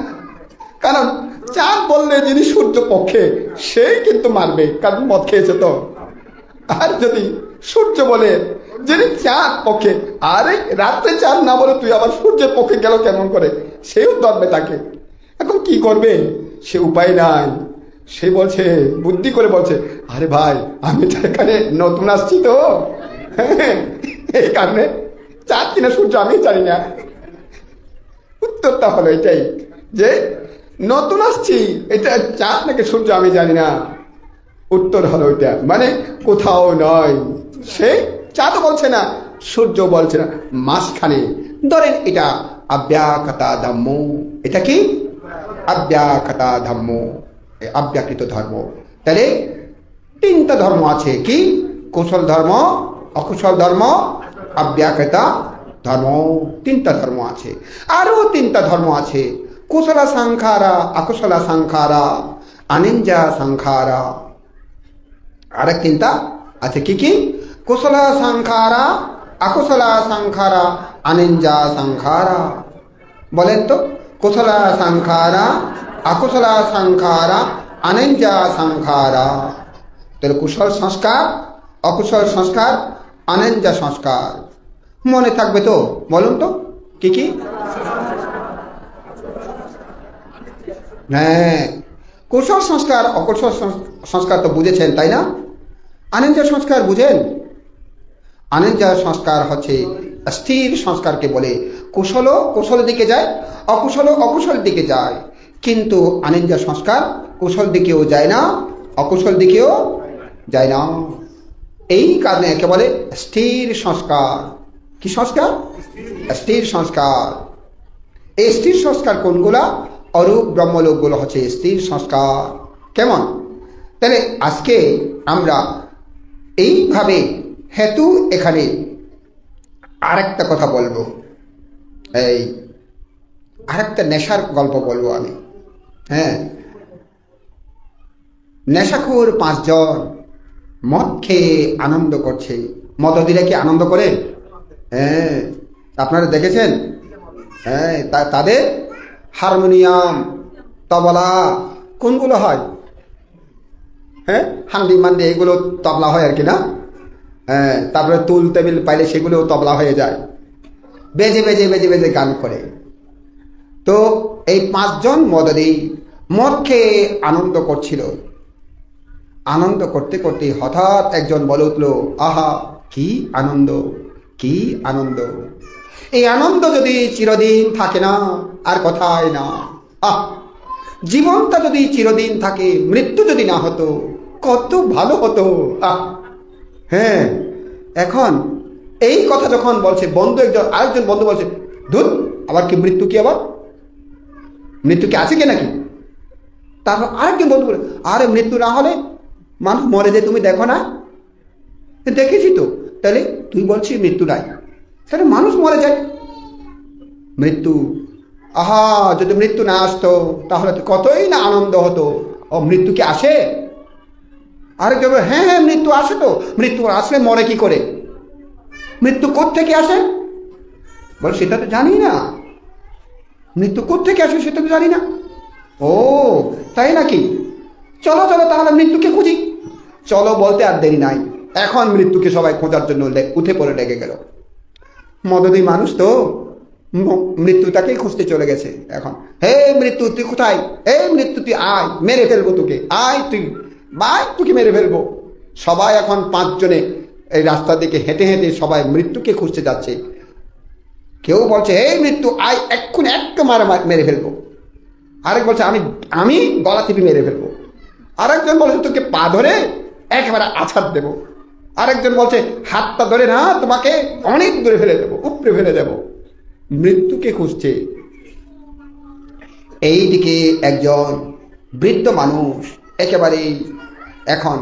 Speaker 1: কারণ চাঁদ বললে যিনি সূর্য পক্ষে সেই কিন্তু মারবে, কারণ মদ খেয়েছে তো। আর যদি সূর্য বলে যিনি চাঁদ পক্ষে, আরে রাত্রে চাঁদ না বলে তুই আবার সূর্যের পক্ষে গেল কেমন করে, সেও ধরবে তাকে। এখন কি করবে, সে উপায় নাই। সে বলছে, বুদ্ধি করে বলছে, আরে ভাই আমি তো এখানে নতুন আসছি তো, এই কারণে চাঁদ কিনা সূর্য আমি জানি না। উত্তরটা হলো এটাই যে নতুন আসছি, এটা চাঁদ নাকি সূর্য আমি জানি না। উত্তর হলো ওইটা, মানে কোথাও নয়, সে চাঁদ বলছে না, সূর্য বলছে না, মাঝখানে। ধরেন এটা আব্যাকতা ধম্ম। এটা কি? আব্যাকতা ধম্ম, আব্যাকৃত ধর্ম। তাহলে তিনটা ধর্ম আছে, কি? কুশল ধর্ম, অকুশল ধর্ম, আব্যাকৃতা ধর্ম। তিনটা ধর্ম আছে। আরো তিনটা ধর্ম আছে, কুশলা সংখারা, অকুশলা সংখারা, অনিঞ্জা সংখারা। আরেক তিনটা আছে, কি কি? কুশলা সংখারা, অকুশলা সংখারা, অনিঞ্জা সংখারা। বলেন তো, কুশলা সংখারা, অকুশলা সংখারা, অনিঞ্জা সংখারা। তাহলে কুশল সংস্কার, অকুশল সংস্কার, অনিঞ্জা সংস্কার। মনে থাকবে তো? বলুন তো কি কি? হ্যাঁ, কুশল সংস্কার, অকুশল সংস্কার তো বুঝেছেন, তাই না? অনিঞ্জা সংস্কার বুঝেন? অনিঞ্জা সংস্কার হচ্ছে স্থির সংস্কারকে বলে। কুশলও কুশলের দিকে যায়, অকুশলও অকুশল দিকে যায়, কিন্তু অনিঞ্জা সংস্কার কুশল দিকেও যায় না, অকুশল দিকেও যায় না। এই কারণে একে বলে স্থির সংস্কার। কি সংস্কার? স্থির সংস্কার। এই স্থির সংস্কার কোনগুলা? অরূপ ব্রহ্মলোকগুলো হচ্ছে স্থির সংস্কার। কেমন? তাহলে আজকে আমরা এইভাবে হেতু এখানে আরেকটা কথা বলবো, এই আরেকটা নেশার গল্প বলবো আমি। হ্যাঁ, নেশাখোর পাঁচজন মদ খেয়ে আনন্দ করছে। মদ দিলে কি আনন্দ করে? হ্যাঁ, আপনারা দেখেছেন? হ্যাঁ, তাদের হারমোনিয়াম, তবলা কোনগুলো হয়? হ্যাঁ, হান্ডি মান্ডি এগুলো তবলা হয় আর কি না? হ্যাঁ, তারপরে তুল টেবিল পাইলে সেগুলোও তবলা হয়ে যায়, বেজে বেজে বেজে বেজে গান করে। তো এই পাঁচজন মদ খেয়ে আনন্দ করছিল। আনন্দ করতে করতে হঠাৎ একজন বলে উঠল, আহা কি আনন্দ, কি আনন্দ! এই আনন্দ যদি চিরদিন থাকে না, আর কথাই না। জীবনটা যদি চিরদিন থাকে, মৃত্যু যদি না হতো, কত ভালো হতো। হ্যাঁ, এখন এই কথা যখন বলছে বন্ধু, আরেকজন বন্ধু বলছে, ধুর, আবার কি মৃত্যু? কি আবার মৃত্যু কি আছে কি নাকি? তারপর আরেকজন বন্ধু বলে, আরে মৃত্যু না হলে মানুষ মরে যায়, তুমি দেখো না? দেখেছি তো। তাহলে তুই বলছিস মৃত্যু নাই, তাহলে মানুষ মরে যায়। মৃত্যু আহা, যদি মৃত্যু না আসতো তাহলে তো কতই না আনন্দ হতো। ও, মৃত্যু কি আসে? আরেকজন বলে, হ্যাঁ হ্যাঁ মৃত্যু আসে তো। মৃত্যু আসলে মরে কি করে? মৃত্যু কোত্থেকে আসে? বলে, সেটা তো জানি না। মৃত্যু কোত্থেকে আসে সেটা তো জানি না। ও, তাই নাকি? চলো চলো তাহলে মৃত্যুকে খুঁজি। চলো বলতে আর দেরি নাই, এখন মৃত্যুকে সবাই খোঁজার জন্য উঠে পড়ে লেগে গেল। মদনী মানুষ তো, মৃত্যু তাকেই খুঁজতে চলে গেছে। এখন, হে মৃত্যু তুই কোথায়? এই মৃত্যু তুই আয়, মেরে ফেলবো তোকে, আয় তুই, বাই তোকে মেরে ফেলবো। সবাই এখন 5 জনে এই রাস্তার দিকে হেঁটে হেঁটে সবাই মৃত্যুকে খুঁজতে যাচ্ছে। কেউ বলছে, হে মৃত্যু আয়, এক্ষুনি একটু মেরে ফেলবো। আরেক বলছে, আমি গলা টিপে মেরে ফেলবো। আরেকজন বলছে, তোকে পা ধরে একেবারে আছাড় দেবো। আরেকজন বলছে, হাতটা ধরে না, তোমাকে অনেক দূরে ফেলে দেবো, উপরে ফেলে দেবো। মৃত্যুকে খুঁজছে। এইদিকে একজন বৃদ্ধ মানুষ একেবারে এখন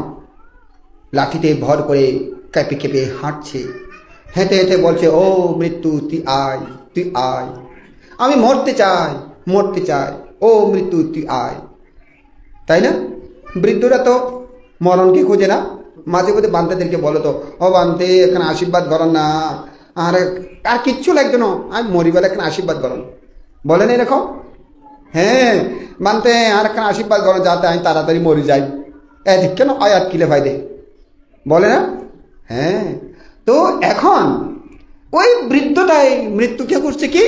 Speaker 1: লাঠিতে ভর করে কেঁপে কেঁপে হাঁটছে, হেঁটে হেঁটে বলছে, ও মৃত্যু তুই আয়, তুই আয়, আমি মরতে চাই, মরতে চাই, ও মৃত্যু তুই আয়। তাই না? বৃদ্ধরা তো মরণকে খুঁজে না। মাঝে মধ্যে বান্তেদেরকে বলো তো, ও বান্তে এখানে আশীর্বাদ করেন না, আর আর কিচ্ছু লাগতো না, আমি মরিবেলা এখানে আশীর্বাদ করেন, বলেন এরকম? হ্যাঁ, বান্তে আর এখানে আশীর্বাদ করেন যাতে আমি তাড়াতাড়ি মরি যাই, এদিক কেন আয়াত কিলে ফাইদে, বলে না? হ্যাঁ, তো এখন ওই বৃদ্ধটাই মৃত্যুকে করছে কি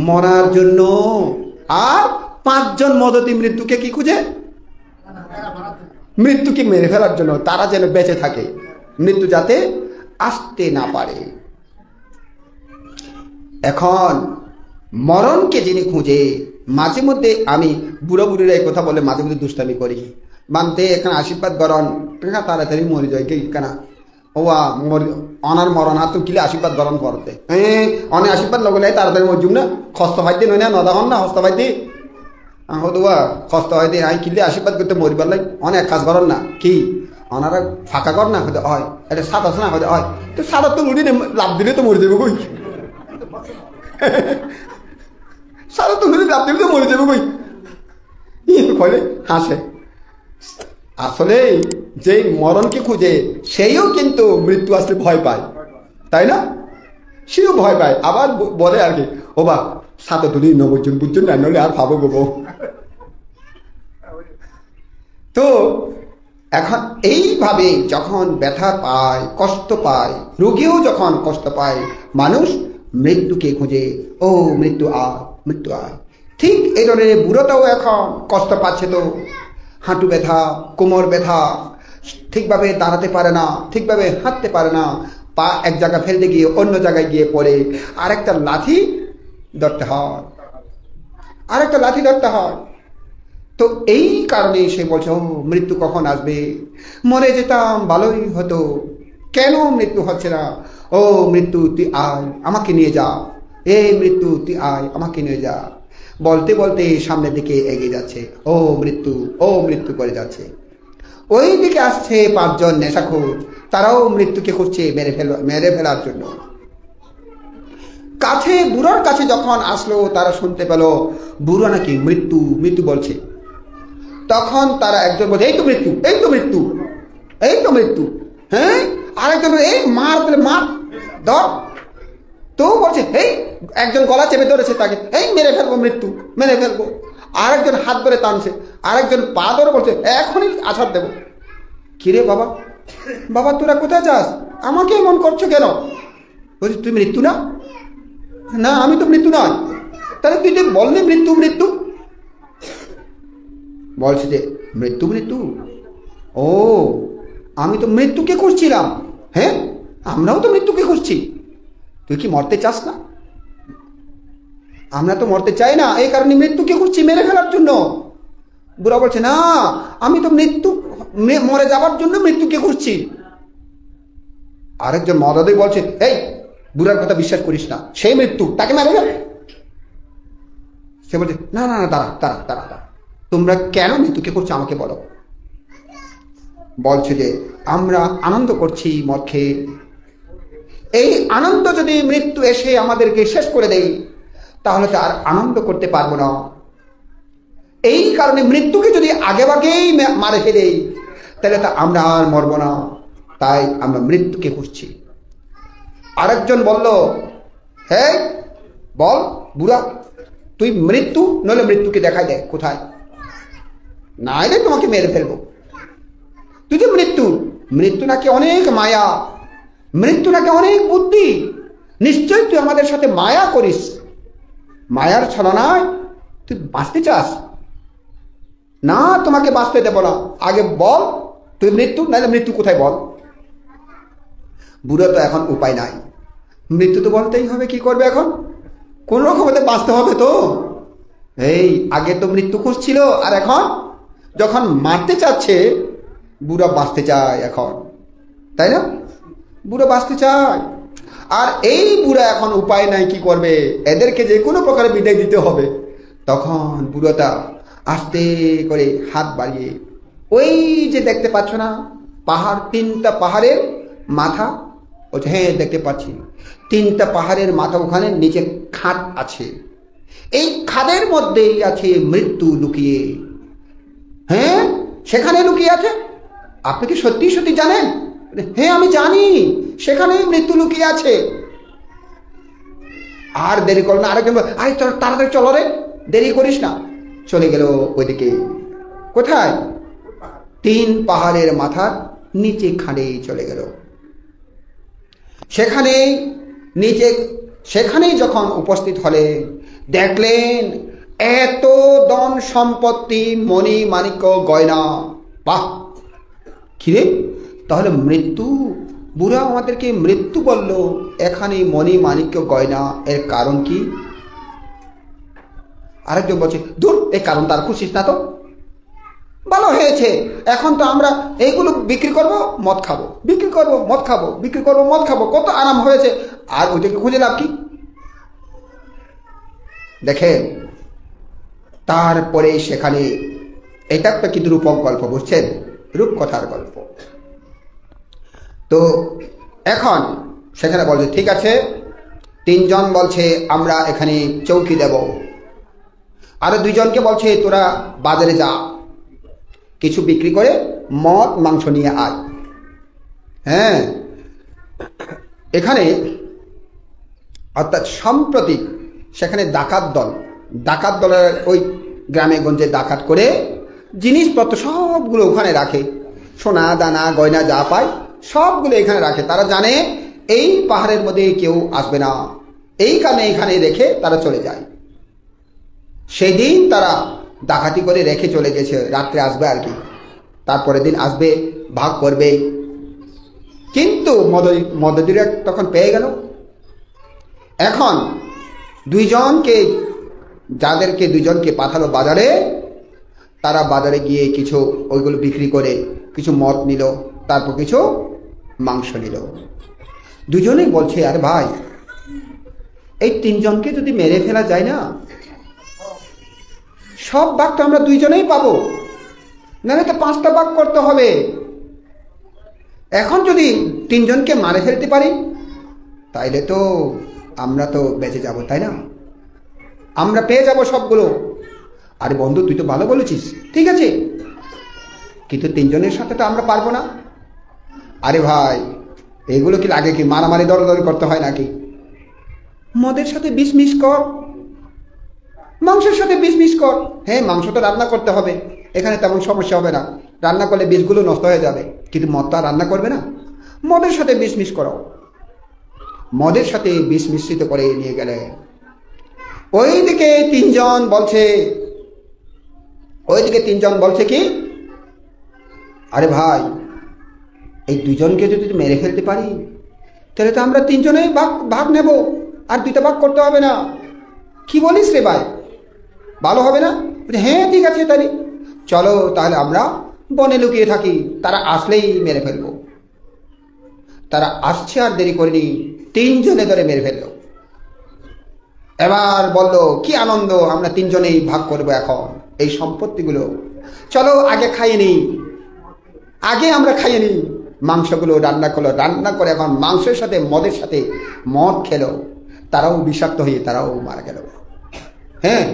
Speaker 1: মরার জন্য, আর 5 জন মদতি মৃত্যুকে কি খুঁজে? মৃত্যুকে মেরে ফেলার জন্য, তারা যেন বেঁচে থাকে, মৃত্যু যাতে আসতে না পারে। এখন মরণকে যিনি খুঁজে, মাঝে মধ্যে আমি বুড়ো বুড়িরা এই কথা বলে মাঝে মধ্যে দুষ্টামি করি, মানতে এখানে আশীর্বাদ করন তাড়াতাড়ি মরে যায় কে কেনা, ও অনার মরণ হাত কিলে আশীর্বাদ গরম করতে, অনেক আশীর্বাদ লগলে তাড়াতাড়ি মরজুম না, খস্ত ফাইতে নয় না, নদা হন না হস্ত ফাইতে হদুয়া খস্ত হয়তে আই কিলে আশীর্বাদ করতে মরিবার লাই অনেক কাজ করেন না কি, অনারা ফাঁকা কর না হয়তো হয়, এটা সাত আছে না হয়তো হয়, তো সাদা তো উড়ি লাভ দিলে তো মরে যাবে কই, সাদা তো উড়ি লাভ দিলে তো মরে যাবে কই, ফলে হাসে। আসলে যে মরণকে খুঁজে সেইও কিন্তু মৃত্যু আসলে ভয় পায়, তাই না? সেও ভয় পায়, আবার বলে আর কি, ও বা সাথে তুলি নবজন বুঝছেন না, নলে আর ভাবো গো। তো এখন এইভাবে যখন ব্যথা পায়, কষ্ট পায়, রোগীও যখন কষ্ট পায়, মানুষ মৃত্যুকে খুঁজে, ও মৃত্যু আয়, মৃত্যু আয়। ঠিক এই ধরনের বুড়োটাও এখন কষ্ট পাচ্ছে, তো হাঁটু ব্যথা, কোমর ব্যথা, ঠিকভাবে দাঁড়াতে পারে না, ঠিকভাবে হাঁটতে পারে না, পা এক জায়গায় ফেলতে গিয়ে অন্য জায়গায় গিয়ে পড়ে আরেকটা লাঠি ধরতে হয়, আরেকটা লাঠি ধরতে হয়। তো এই কারণে সে বলছে, ও মৃত্যু কখন আসবে, মরে যেতাম ভালোই হতো, কেন মৃত্যু হচ্ছে না, ও মৃত্যু তুই আয় আমাকে নিয়ে যা, এই মৃত্যু তুই আয় আমাকে নিয়ে যা। বলতে বলতে সামনের দিকে এগিয়ে যাচ্ছে, ও মৃত্যু, ও মৃত্যু করে যাচ্ছে। ওই দিকে আসছে 5 জন নেশাখোর, তারাও মৃত্যুকে খুঁজছে মেরে ফেলার জন্য। কাছে বুড়োর কাছে যখন আসলো, তারা শুনতে পেল বুড়ো নাকি মৃত্যু মৃত্যু বলছে। তখন তারা একজন বলছে, এই তো মৃত্যু, এই তো মৃত্যু, এই তো মৃত্যু। হ্যাঁ, আরেকজন এই মার মার ধর, তো বলছে, এই একজন গলা চেপে ধরেছে তাকে, এই মেরে ফেলবো মৃত্যু, মেরে ফেলবো। আরেকজন হাত ধরে টানছে, আরেকজন পা ধরে বলছে, এখনই আছাড় দেবো। কিরে বাবা, বাবা তোরা কোথায় যাস, আমাকে এমন করছো কেন? বলছি, তুই মৃত্যু না? না, আমি তো মৃত্যু নয়। তাহলে তুই যে বললি মৃত্যু মৃত্যু, বলছে যে মৃত্যু মৃত্যু, ও আমি তো মৃত্যুকে খুঁজছিলাম। হ্যাঁ, আমরাও তো মৃত্যুকে খুঁজছি, তুই কি মরতে চাস না? আমরা তো মরতে চাই না, এই কারণে মৃত্যুকে খুঁজছি মেরে ফেলার জন্য। বুড়া বলছে, না আমি তো মরে যাবার জন্য মৃত্যুকে খুঁজছি। আরেকজন মদদই বলছে, এই বুড়ার কথা বিশ্বাস করিস না, সেই মৃত্যু, তাকে মেরে ফেল। সে বলছে, না না না, দাঁড়া দাঁড়া দাঁড়া দাঁড়া, তোমরা কেন মৃত্যুকে করছো আমাকে বলো। বলছে যে আমরা আনন্দ করছি মদ খেয়ে, এই আনন্দ যদি মৃত্যু এসে আমাদেরকে শেষ করে দেয়, তাহলে তো আর আনন্দ করতে পারবো না। এই কারণে মৃত্যুকে যদি আগেভাগেই মারে ফেলে তাহলে তো আমরা আর মরবো না, তাই আমরা মৃত্যুকে খুঁজছি। আরেকজন বলল, হ্যাঁ বল বুড়া, তুই মৃত্যু নইলে মৃত্যুকে দেখাই দে কোথায়, না এলে তোমাকে মেরে ফেলবো। তুই যে মৃত্যু, মৃত্যু নাকি অনেক মায়া, মৃত্যু নাকি অনেক বুদ্ধি, নিশ্চয় তুই আমাদের সাথে মায়া করিস, মায়ার ছলনায় তুই বাঁচতে চাস না, তোমাকে বাঁচতে দেবো না, আগে বল তুই মৃত্যু নাহলে মৃত্যু কোথায় বল। বুড়ো তো এখন উপায় নাই, মৃত্যু তো বলতেই হবে, কি করবে এখন, কোন রকম বাঁচতে হবে তো। এই আগে তো মৃত্যু খুঁজছিল, আর এখন যখন মারতে চাচ্ছে বুড়ো বাঁচতে চায় এখন, তাই না, বুড়ো বাঁচতে চায়। আর এই বুড়া এখন উপায় নাই, কি করবে, এদেরকে যে কোনো প্রকারে বিদায় দিতে হবে। তখন বুড়োটা আস্তে করে হাত বাড়িয়ে, ওই যে দেখতে পাচ্ছ না পাহাড়, 3টা পাহাড়ের মাথা, বলছে হ্যাঁ দেখতে পাচ্ছি, 3টা পাহাড়ের মাথা, ওখানে নিচে খাদ আছে, এই খাদের মধ্যেই আছে মৃত্যু লুকিয়ে। হ্যাঁ সেখানে লুকিয়ে আছে, আপনি কি সত্যি সত্যি জানেন? হ্যাঁ আমি জানি, সেখানে মৃত্যু লুকিয়ে আছে। আর দেরি করো না, আরেকজন আরে তাড়াতাড়ি চলো রে, দেরি করিস না। চলে গেল ওইদিকে, কোথায়, 3 পাহাড়ের মাথার নিচে খানে চলে গেল। সেখানে নিচে, সেখানেই যখন উপস্থিত হলে দেখলেন এত ধন সম্পত্তি, মণি মাণিক্য গয়না। বাহ, কিরে, তাহলে মৃত্যু, বুড়া আমাদেরকে মৃত্যু বলল, এখানে মণি মাণিক্য গয়না, এর কারণ কি? আরেকজন বলছে দূর, এই কারণ তার খুশিস না তো, ভালো হয়েছে, এখন তো আমরা এইগুলো বিক্রি করব, মদ খাবো, বিক্রি করব মদ খাবো, বিক্রি করব মদ খাবো, কত আরাম হয়েছে, আর ওইটাকে খুঁজে লাভ কি? দেখেন তারপরে সেখানে, এটা একটা কিন্তু রূপক গল্প, বুঝছেন, রূপকথার গল্প। তো এখন সেখানে বলছে ঠিক আছে, 3 জন বলছে আমরা এখানে চৌকি দেব, আরো 2 জনকে বলছে তোরা বাজারে যা, কিছু বিক্রি করে মদ মাংস নিয়ে আয়। হ্যাঁ এখানে অর্থাৎ সম্প্রতি সেখানে ডাকাত দলের ওই গ্রামে গঞ্জে ডাকাত করে জিনিসপত্র সবগুলো ওখানে রাখে, সোনা দানা গয়না যা পায় সবগুলো এখানে রাখে। তারা জানে এই পাহাড়ের মধ্যে কেউ আসবে না, এই কারণে এখানে রেখে তারা চলে যায়। সেদিন তারা ডাকাতি করে রেখে চলে গেছে, রাত্রে আসবে আর কি, তারপরের দিন আসবে, ভাগ করবে। কিন্তু মদদিরা তখন পেয়ে গেল। এখন 2 জনকে, যাদেরকে 2 জনকে পাঠালো বাজারে, তারা বাজারে গিয়ে কিছু ওইগুলো বিক্রি করে কিছু মদ নিল, তারপর কিছু মাংস নিল। 2 জনেই বলছে আরে ভাই, এই 3 জনকে যদি মেরে ফেলা যায় না, সব ভাগ তো আমরা 2 জনেই পাবো, নাহলে তো 5টা ভাগ করতে হবে। এখন যদি 3 জনকে মারে ফেলতে পারি তাইলে তো আমরা তো বেঁচে যাব, তাই না, আমরা পেয়ে যাব সবগুলো। আরে বন্ধু তুই তো ভালো বলেছিস, ঠিক আছে, কিন্তু 3 জনের সাথে তো আমরা পারবো না। আরে ভাই এগুলো কি লাগে কি, মারামারি দরাদরি করতে হয় নাকি? মদের সাথে বিষ মিশ কর, মাংসের সাথে বিষ মিশ কর। হ্যাঁ মাংস তো রান্না করতে হবে, এখানে তেমন সমস্যা হবে না, রান্না করলে বিষগুলো নষ্ট হয়ে যাবে, কিন্তু মদ তো আর রান্না করবে না, মদের সাথে বিষ মিশ করো। মদের সাথে বিষ মিশ্রিত করে নিয়ে গেলে ওইদিকে 3 জন বলছে কি, আরে ভাই এই 2 জনকে যদি মেরে ফেলতে পারি তাহলে তো আমরা 3 জনেই ভাগ নেব, আর 2টা ভাগ করতে হবে না। কি বলিস রে ভাই, ভালো হবে না? হ্যাঁ ঠিক আছে, তাহলে চলো, তাহলে আমরা বনে লুকিয়ে থাকি, তারা আসলেই মেরে ফেলবো। তারা আসছে আর দেরি করেনি, 3 জনে ধরে মেরে ফেললো। এবার বললো কি আনন্দ, আমরা 3 জনেই ভাগ করবো এখন এই সম্পত্তিগুলো, চলো আগে খাইয়ে নিই, আগে আমরা খাইয়ে নিই। মাংসগুলো রান্না করলো, রান্না করে এখন মাংসের সাথে মদের সাথে মদ খেলো, তারাও বিষাক্ত হয়ে তারাও মারা গেল। হ্যাঁ,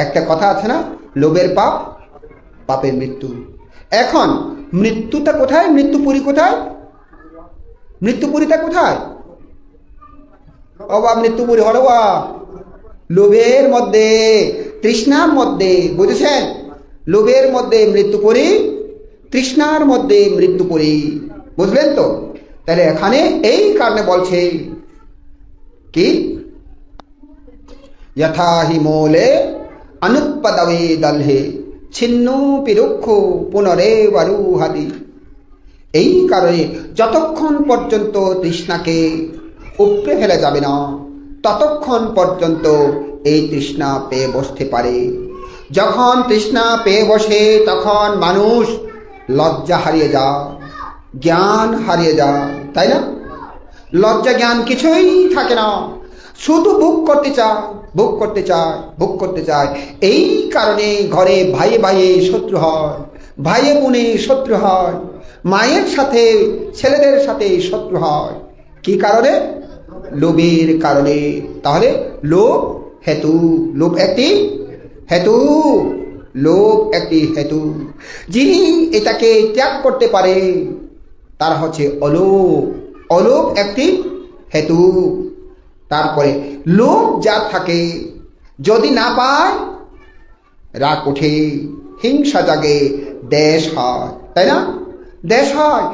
Speaker 1: একটা কথা আছে না, লোভের পাপ পাপের মৃত্যু। এখন মৃত্যুটা কোথায়? মৃত্যুপুরী কোথায়? মৃত্যুপুরীটা কোথায়? অবা মৃত্যুপুরী হলো লোভের মধ্যে, তৃষ্ণার মধ্যে, বুঝেছেন? লোভের মধ্যে মৃত্যুপুরী, তৃষ্ণার মধ্যে মৃত্যুপুরী, বুঝলেন তো? তাহলে এখানে এই কারণে বলছে কি, যথা হি মূলে অনুৎপদবে দলহে ছিন্ন পিরুক্ষ পুনরে বারুহাদি। এই কারণে যতক্ষণ পর্যন্ত তৃষ্ণাকে উপড়ে ফেলা যাবে না, ততক্ষণ পর্যন্ত এই তৃষ্ণা পেয়ে বসতে পারে। যখন তৃষ্ণা পেয়ে বসে তখন মানুষ লজ্জা হারিয়ে যায়, জ্ঞান হারিয়ে যায়, তাই না? লজ্জা জ্ঞান কিছুই থাকে না, শুধু ভোগ করতে চায়, ভোগ করতে চায়, ভোগ করতে চায়। এই কারণে ঘরে ভাইয়ে ভাইয়ে শত্রু হয়, ভাইয়ে বোনে শত্রু হয়, মায়ের সাথে ছেলেদের সাথে শত্রু হয়। কি কারণে? লোভের কারণে। তাহলে লোভ হেতু, লোভ একটি হেতু, লোভ একটি হেতু। যিনি এটাকে ত্যাগ করতে পারে তার হচ্ছে অলোভ, অলোভ একটি হেতু। তারপরে লোভ যার থাকে, যদি না পায় রাগ ওঠে, হিংসা জাগে, দেশ হয়, তাই না? দেশ হয়,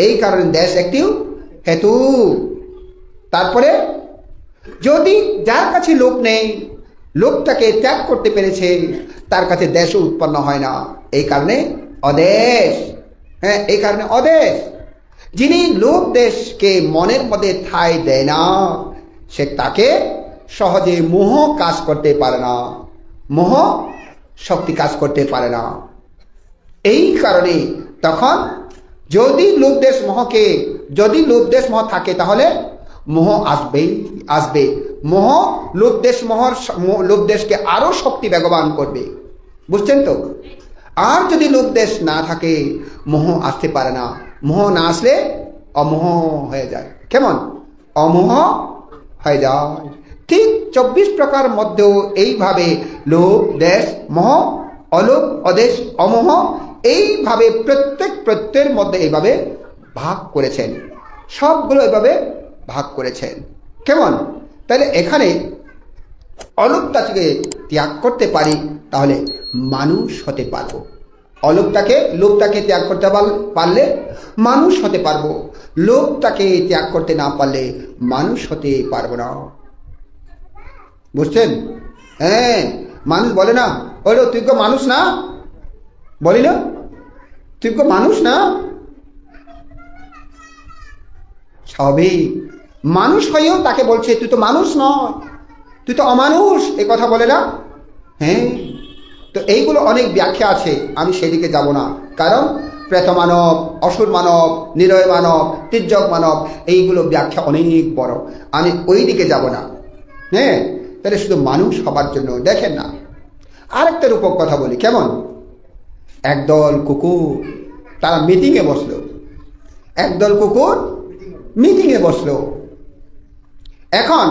Speaker 1: এই কারণে দেশ একটি হেতু। তারপরে যদি যার কাছে লোভ নেই, লোভটাকে ত্যাগ করতে পেরেছে, তার কাছে দেশও উৎপন্ন হয় না, এই কারণে অদেশ। হ্যাঁ, এই কারণে অদেশ। যিনি লোভ দেশকে মনের মধ্যে ঠাঁই দেয় না, সে তাকে সহজে মোহ কাজ করতে পারে না, মোহ শক্তি কাজ করতে পারে না। এই কারণে তখন যদি লোভদেশ মোহকে, যদি লোভদেশ মোহ থাকে তাহলে মোহ আসবেই আসবে। মোহ লোভদেশ, মোহর লোভদেশকে আরো শক্তি বেগবান করবে, বুঝছেন তো? আর যদি লোভদেশ না থাকে মোহ আসতে পারে না। মোহ না আসলে অমোহ হয়ে যায়। কেমন? অমোহ হয়ে যায়। ঠিক 24 প্রকার মধ্যেও এইভাবে লোভ, দেশ, মোহ, অলোভ, অদেশ, অমোহ, এইভাবে প্রত্যেকের মধ্যে এইভাবে ভাগ করেছেন, সবগুলো এইভাবে ভাগ করেছেন। কেমন? তাহলে এখানে অলোভটাকে ত্যাগ করতে পারি তাহলে মানুষ হতে পারবো। অলোভটাকে, লোভটাকে ত্যাগ করতে পারলে মানুষ হতে পারবো। লোভটাকে ত্যাগ করতে না পারলে মানুষ হতে পারবো না, বুঝছেন? হ্যাঁ, মানুষ বলে না, বলো তুই তো মানুষ না, বলি না তুই তো মানুষ না, স্বাভাবিক। মানুষ হয়েও তাকে বলছে তুই তো মানুষ নয়, তুই তো অমানুষ, এ কথা বলে না? হ্যাঁ, তো এইগুলো অনেক ব্যাখ্যা আছে, আমি সেদিকে যাব না। কারণ প্রেত মানব, অসুর মানব, নিরয় মানব, তির্যক মানব, এইগুলো ব্যাখ্যা অনেক বড়, আমি ওই দিকে যাব না। হ্যাঁ, তাহলে শুধু মানুষ হবার জন্য দেখেন না। আরেকটা রূপক কথা বলি, কেমন? একদল কুকুর তারা মিটিংয়ে বসলো, একদল কুকুর মিটিংয়ে বসলো। এখন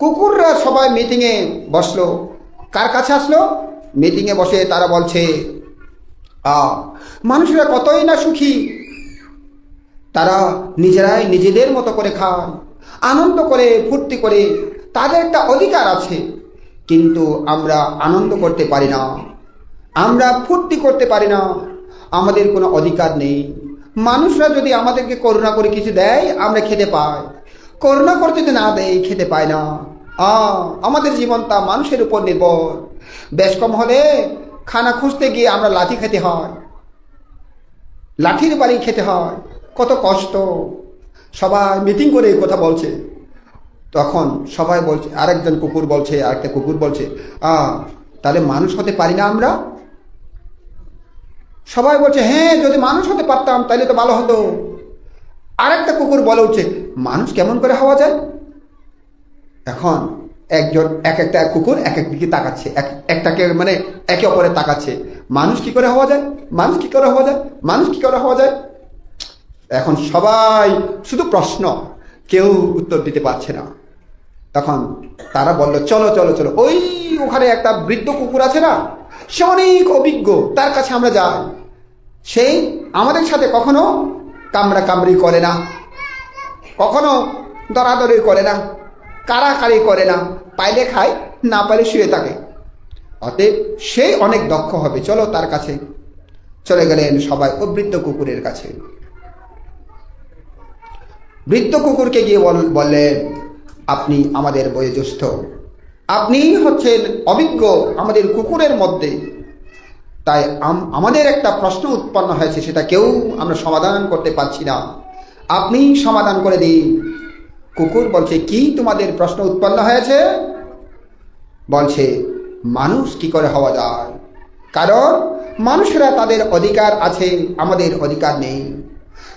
Speaker 1: কুকুররা সবাই মিটিংয়ে বসলো, কার কাছে আসলো? মিটিংয়ে বসে তারা বলছে মানুষরা কতই না সুখী, তারা নিজেরাই নিজেদের মতো করে খায়, আনন্দ করে, ফুর্তি করে, তাদের একটা অধিকার আছে। কিন্তু আমরা আনন্দ করতে পারি না, আমরা ফুর্তি করতে পারি না, আমাদের কোনো অধিকার নেই। মানুষরা যদি আমাদেরকে করুণা করে কিছু দেয় আমরা খেতে পাই, করুণা করে যদি না দেয় খেতে পাই না। আমাদের জীবনটা মানুষের উপর নির্ভর। বেশ কম হলে খানা খুঁজতে গিয়ে আমরা লাঠি খেতে হয়, লাঠির বাড়ি খেতে হয়, কত কষ্ট। সবাই মিটিং করে কথা বলছে, তখন সবাই বলছে, আরেকজন কুকুর বলছে, আরেকটা কুকুর বলছে তাহলে মানুষ হতে পারি না আমরা? সবাই বলছে হ্যাঁ, যদি মানুষ হতে পারতাম তাহলে তো ভালো হতো। আরেকটা কুকুর বলে উঠছে, মানুষ কেমন করে হওয়া যায়? এখন একজন একটা কুকুর এক এক দিকে তাকাচ্ছে, একটাকে মানে একে অপরে তাকাচ্ছে, মানুষ কি করে হওয়া যায়, মানুষ কি করে হওয়া যায়, মানুষ কি করে হওয়া যায়। এখন সবাই শুধু প্রশ্ন, কেউ উত্তর দিতে পারছে না। তখন তারা বলল, চলো চলো চলো, ওই ওখানে একটা বৃদ্ধ কুকুর আছে না, সে অনেক অভিজ্ঞ, তার কাছে আমরা যাই। সেই আমাদের সাথে কখনো কামড়া কামড়ি করে না, কখনো দরাদরি করে না, কাড়াকাড়ি করে না, পাইলে খায়, না পাইলে শুয়ে থাকে, অতএব সেই অনেক দক্ষ হবে, চলো তার কাছে। চলে গেলেন সবাই ও বৃদ্ধ কুকুরের কাছে। বৃদ্ধ কুকুরকে গিয়ে বললেন, আপনি আমাদের বয়োজ্যেষ্ঠ, আপনি হচ্ছেন অভিজ্ঞ আমাদের কুকুরের মধ্যে, তাই আমাদের একটা প্রশ্ন উৎপন্ন হয়েছে, সেটা কেউ আমরা সমাধান করতে পারছি না, আপনি সমাধান করে দিন। কুকুর বলছে, কি তোমাদের প্রশ্ন উৎপন্ন হয়েছে? বলছে, মানুষ কি করে হওয়া যায়? কারণ মানুষেরা তাদের অধিকার আছে, আমাদের অধিকার নেই।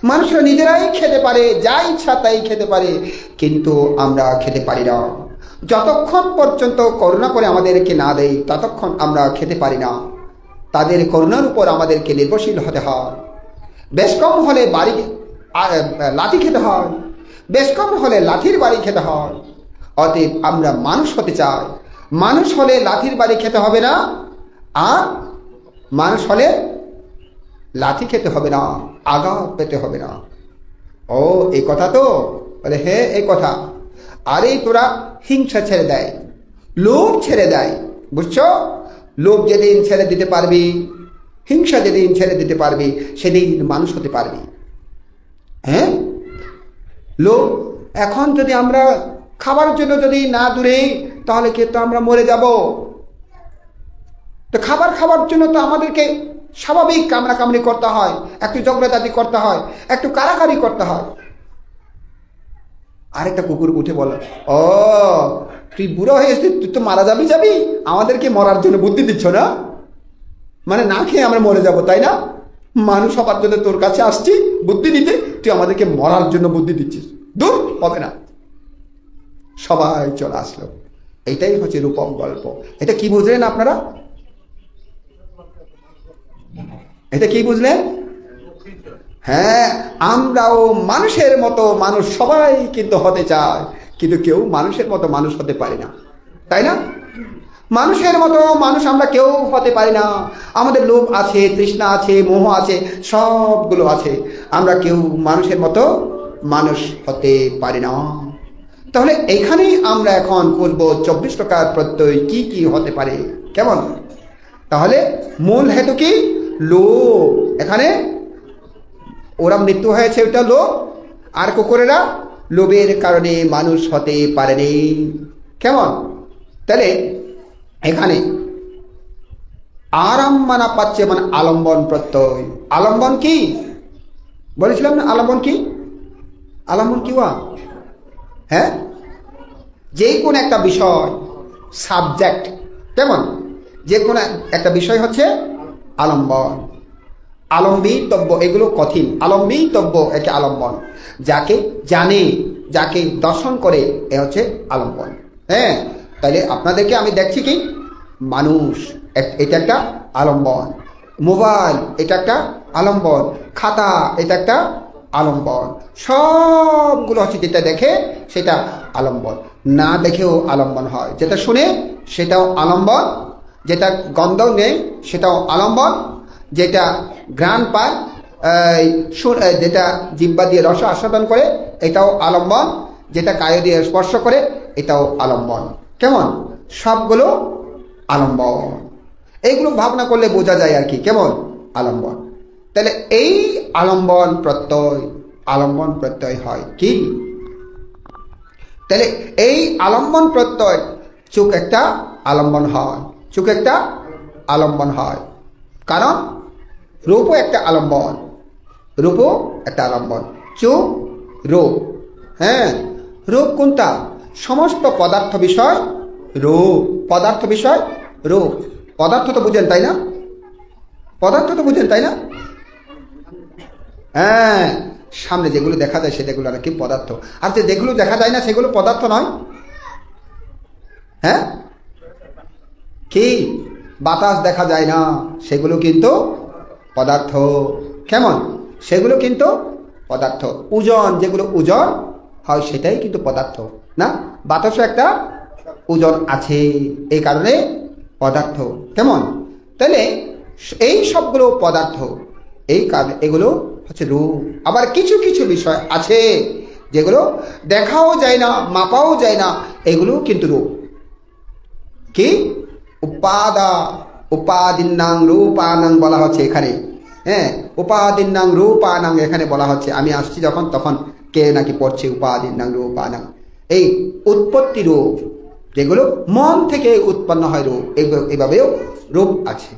Speaker 1: মানুষরা নিজেরাই খেতে পারে, যা ইচ্ছা তাই খেতে পারে, কিন্তু আমরা খেতে পারি না। যতক্ষণ পর্যন্ত করুণা করে আমাদেরকে না দেয়, ততক্ষণ আমরা খেতে পারি না। তাদের করুণার উপর আমাদেরকে নির্ভরশীল হতে হয়। বেশ কম হলে লাঠি খেতে হয়, বেশ কম হলে লাঠির বাড়ি খেতে হয়। অতএব আমরা মানুষ হতে চাই, মানুষ হলে লাঠির বাড়ি খেতে হবে না, আর মানুষ হলে লাঠি খেতে হবে না, আঘাত পেতে হবে না। ও এই কথা তো? বলে হ্যাঁ এই কথা। আরে তোরা হিংসা ছেড়ে দেয়, লোভ ছেড়ে দেয়, বুঝছো? লোভ যেদিন ছেড়ে দিতে পারবি, হিংসা যেদিন ছেড়ে দিতে পারবি, সেদিন মানুষ হতে পারবি। হ্যাঁ, লোভ, এখন যদি আমরা খাবার জন্য যদি না দূরে, তাহলে কিন্তু আমরা মরে যাব। তো খাবার খাওয়ার জন্য তো আমাদেরকে স্বাভাবিক কামড়াকামড়ি করতে হয়, একটু ঝগড়াঝাটি করতে হয়, একটু কাড়াকাড়ি করতে হয়। আরেকটা কুকুর উঠে বলো, ও তুই বুড়ো হয়ে এসে তুই তো মারা যাবি, আমাদেরকে মরার জন্য বুদ্ধি দিচ্ছ না? মানে না খেয়ে আমরা মরে যাব, তাই না? মানুষ হবার জন্য তোর কাছে আসছি বুদ্ধি দিতে, তুই আমাদেরকে মরার জন্য বুদ্ধি দিচ্ছিস, দূর, হবে না। সবাই চলে আসলো। এইটাই হচ্ছে রূপম গল্প। এটা কি বুঝলেন আপনারা? এটা কি বুঝলেন? হ্যাঁ, আমরাও মানুষের মতো মানুষ সবাই কিন্তু হতে চায়, কিন্তু কেউ মানুষের মতো মানুষ হতে পারে না, তাই না? মানুষের মতো মানুষ আমরা কেউ হতে পারি না। আমাদের লোভ আছে, তৃষ্ণা আছে, মোহ আছে, সবগুলো আছে, আমরা কেউ মানুষের মতো মানুষ হতে পারি না। তাহলে এখানেই আমরা এখন করব 24 প্রকার প্রত্যয় কি কি হতে পারে, কেমন? তাহলে মূল হেতু কি? লোভ। এখানে ওরা মৃত্যু হয়েছে, ওটা লোভ। আর কুকুরেরা লোভের কারণে মানুষ হতে পারেনি, কেমন? তাহলে এখানে আরাম্মানা পাচ্ছে মানে আলম্বন প্রত্যয়। আলম্বন কি বলেছিলাম না? আলম্বন কি? আলম্বন কি? হ্যাঁ, যে কোনো একটা বিষয়, সাবজেক্ট, কেমন? যে কোনো একটা বিষয় হচ্ছে আলম্বন। আলম্বিতব্য, এগুলো কঠিন। আলম্বিতব্য একে আলম্বন। যাকে জানে, যাকে দর্শন করে, এ হচ্ছে আলম্বন। হ্যাঁ, তাহলে আপনাদেরকে আমি দেখছি কি, মানুষ এটা একটা আলম্বন, মোবাইল এটা একটা আলম্বন, খাতা এটা একটা আলম্বন, সবগুলো হচ্ছে যেটা দেখে সেটা আলম্বন। না দেখেও আলম্বন হয়, যেটা শুনে সেটাও আলম্বন, যেটা গন্ধ নেই সেটাও আলম্বন, যেটা ঘ্রাণ পায়, যেটা জিহ্বা দিয়ে রস আস্বাদন করে এটাও আলম্বন, যেটা কায় দিয়ে স্পর্শ করে এটাও আলম্বন, কেমন? সবগুলো আলম্বন। এইগুলো ভাবনা করলে বোঝা যায় আর কি, কেমন? আলম্বন। তাহলে এই আলম্বন প্রত্যয় হয় কি? তাহলে এই আলম্বন প্রত্যয়, চোখ একটা আলম্বন হয়, চোখ একটা আলম্বন হয়, কারণ রূপও একটা আলম্বন, রূপও একটা আলম্বন। চোখ, রূপ। হ্যাঁ, রূপ কোনটা? সমস্ত পদার্থ বিষয় রূপ, পদার্থ বিষয় রূপ। পদার্থ তো বুঝেন তাই না? পদার্থ তো বুঝেন তাই না? হ্যাঁ, সামনে যেগুলো দেখা যায় সেগুলো নাকি পদার্থ, আর যেগুলো দেখা যায় না সেগুলো পদার্থ নয়। হ্যাঁ, কি? বাতাস দেখা যায় না, সেগুলো কিন্তু পদার্থ, কেমন? সেগুলো কিন্তু পদার্থ। ওজন, যেগুলো ওজন হয় সেটাই কিন্তু পদার্থ। না? বাতাসও একটা ওজন আছে, এই কারণে পদার্থ। কেমন? তাহলে এই সবগুলো পদার্থ, এই কারণে এগুলো হচ্ছে রূপ। আবার কিছু কিছু বিষয় আছে যেগুলো দেখাও যায় না, মাপাও যায় না, এগুলো কিন্তু রূপ। কি? উপাদিন্নাং রূপানাং বলা হচ্ছে এখানে। হ্যাঁ, উপাদিন্নাং রূপানাং এখানে বলা হচ্ছে। আমি আসছি যখন, তখন কে নাকি পড়ছে উপাদিন্নাং রূপানাং। এই উৎপত্তি রূপ, যেগুলো মন থেকে উৎপন্ন হয় রূপ, এভাবেও রূপ আছে।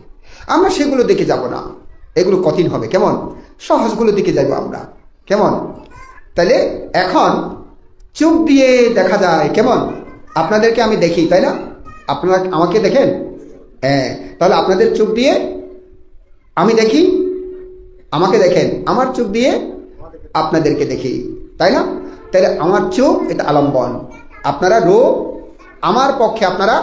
Speaker 1: আমরা সেগুলো দিকে যাব না, এগুলো কঠিন হবে। কেমন? সহজগুলো দিকে যাব আমরা। কেমন? তাহলে এখন চোখ দিয়ে দেখা যায়। কেমন? আপনাদেরকে আমি দেখি, তাই না? আপনারা আমাকে দেখেন? হ্যাঁ, তাহলে আপনাদের চোখ দিয়ে আমি দেখি, আমাকে দেখেন, আমার চোখ দিয়ে আপনাদেরকে দেখি, তাই না? তাহলে আমার চোখ এটা আলম্বন, আপনারা রূপ, আমার পক্ষে আপনারা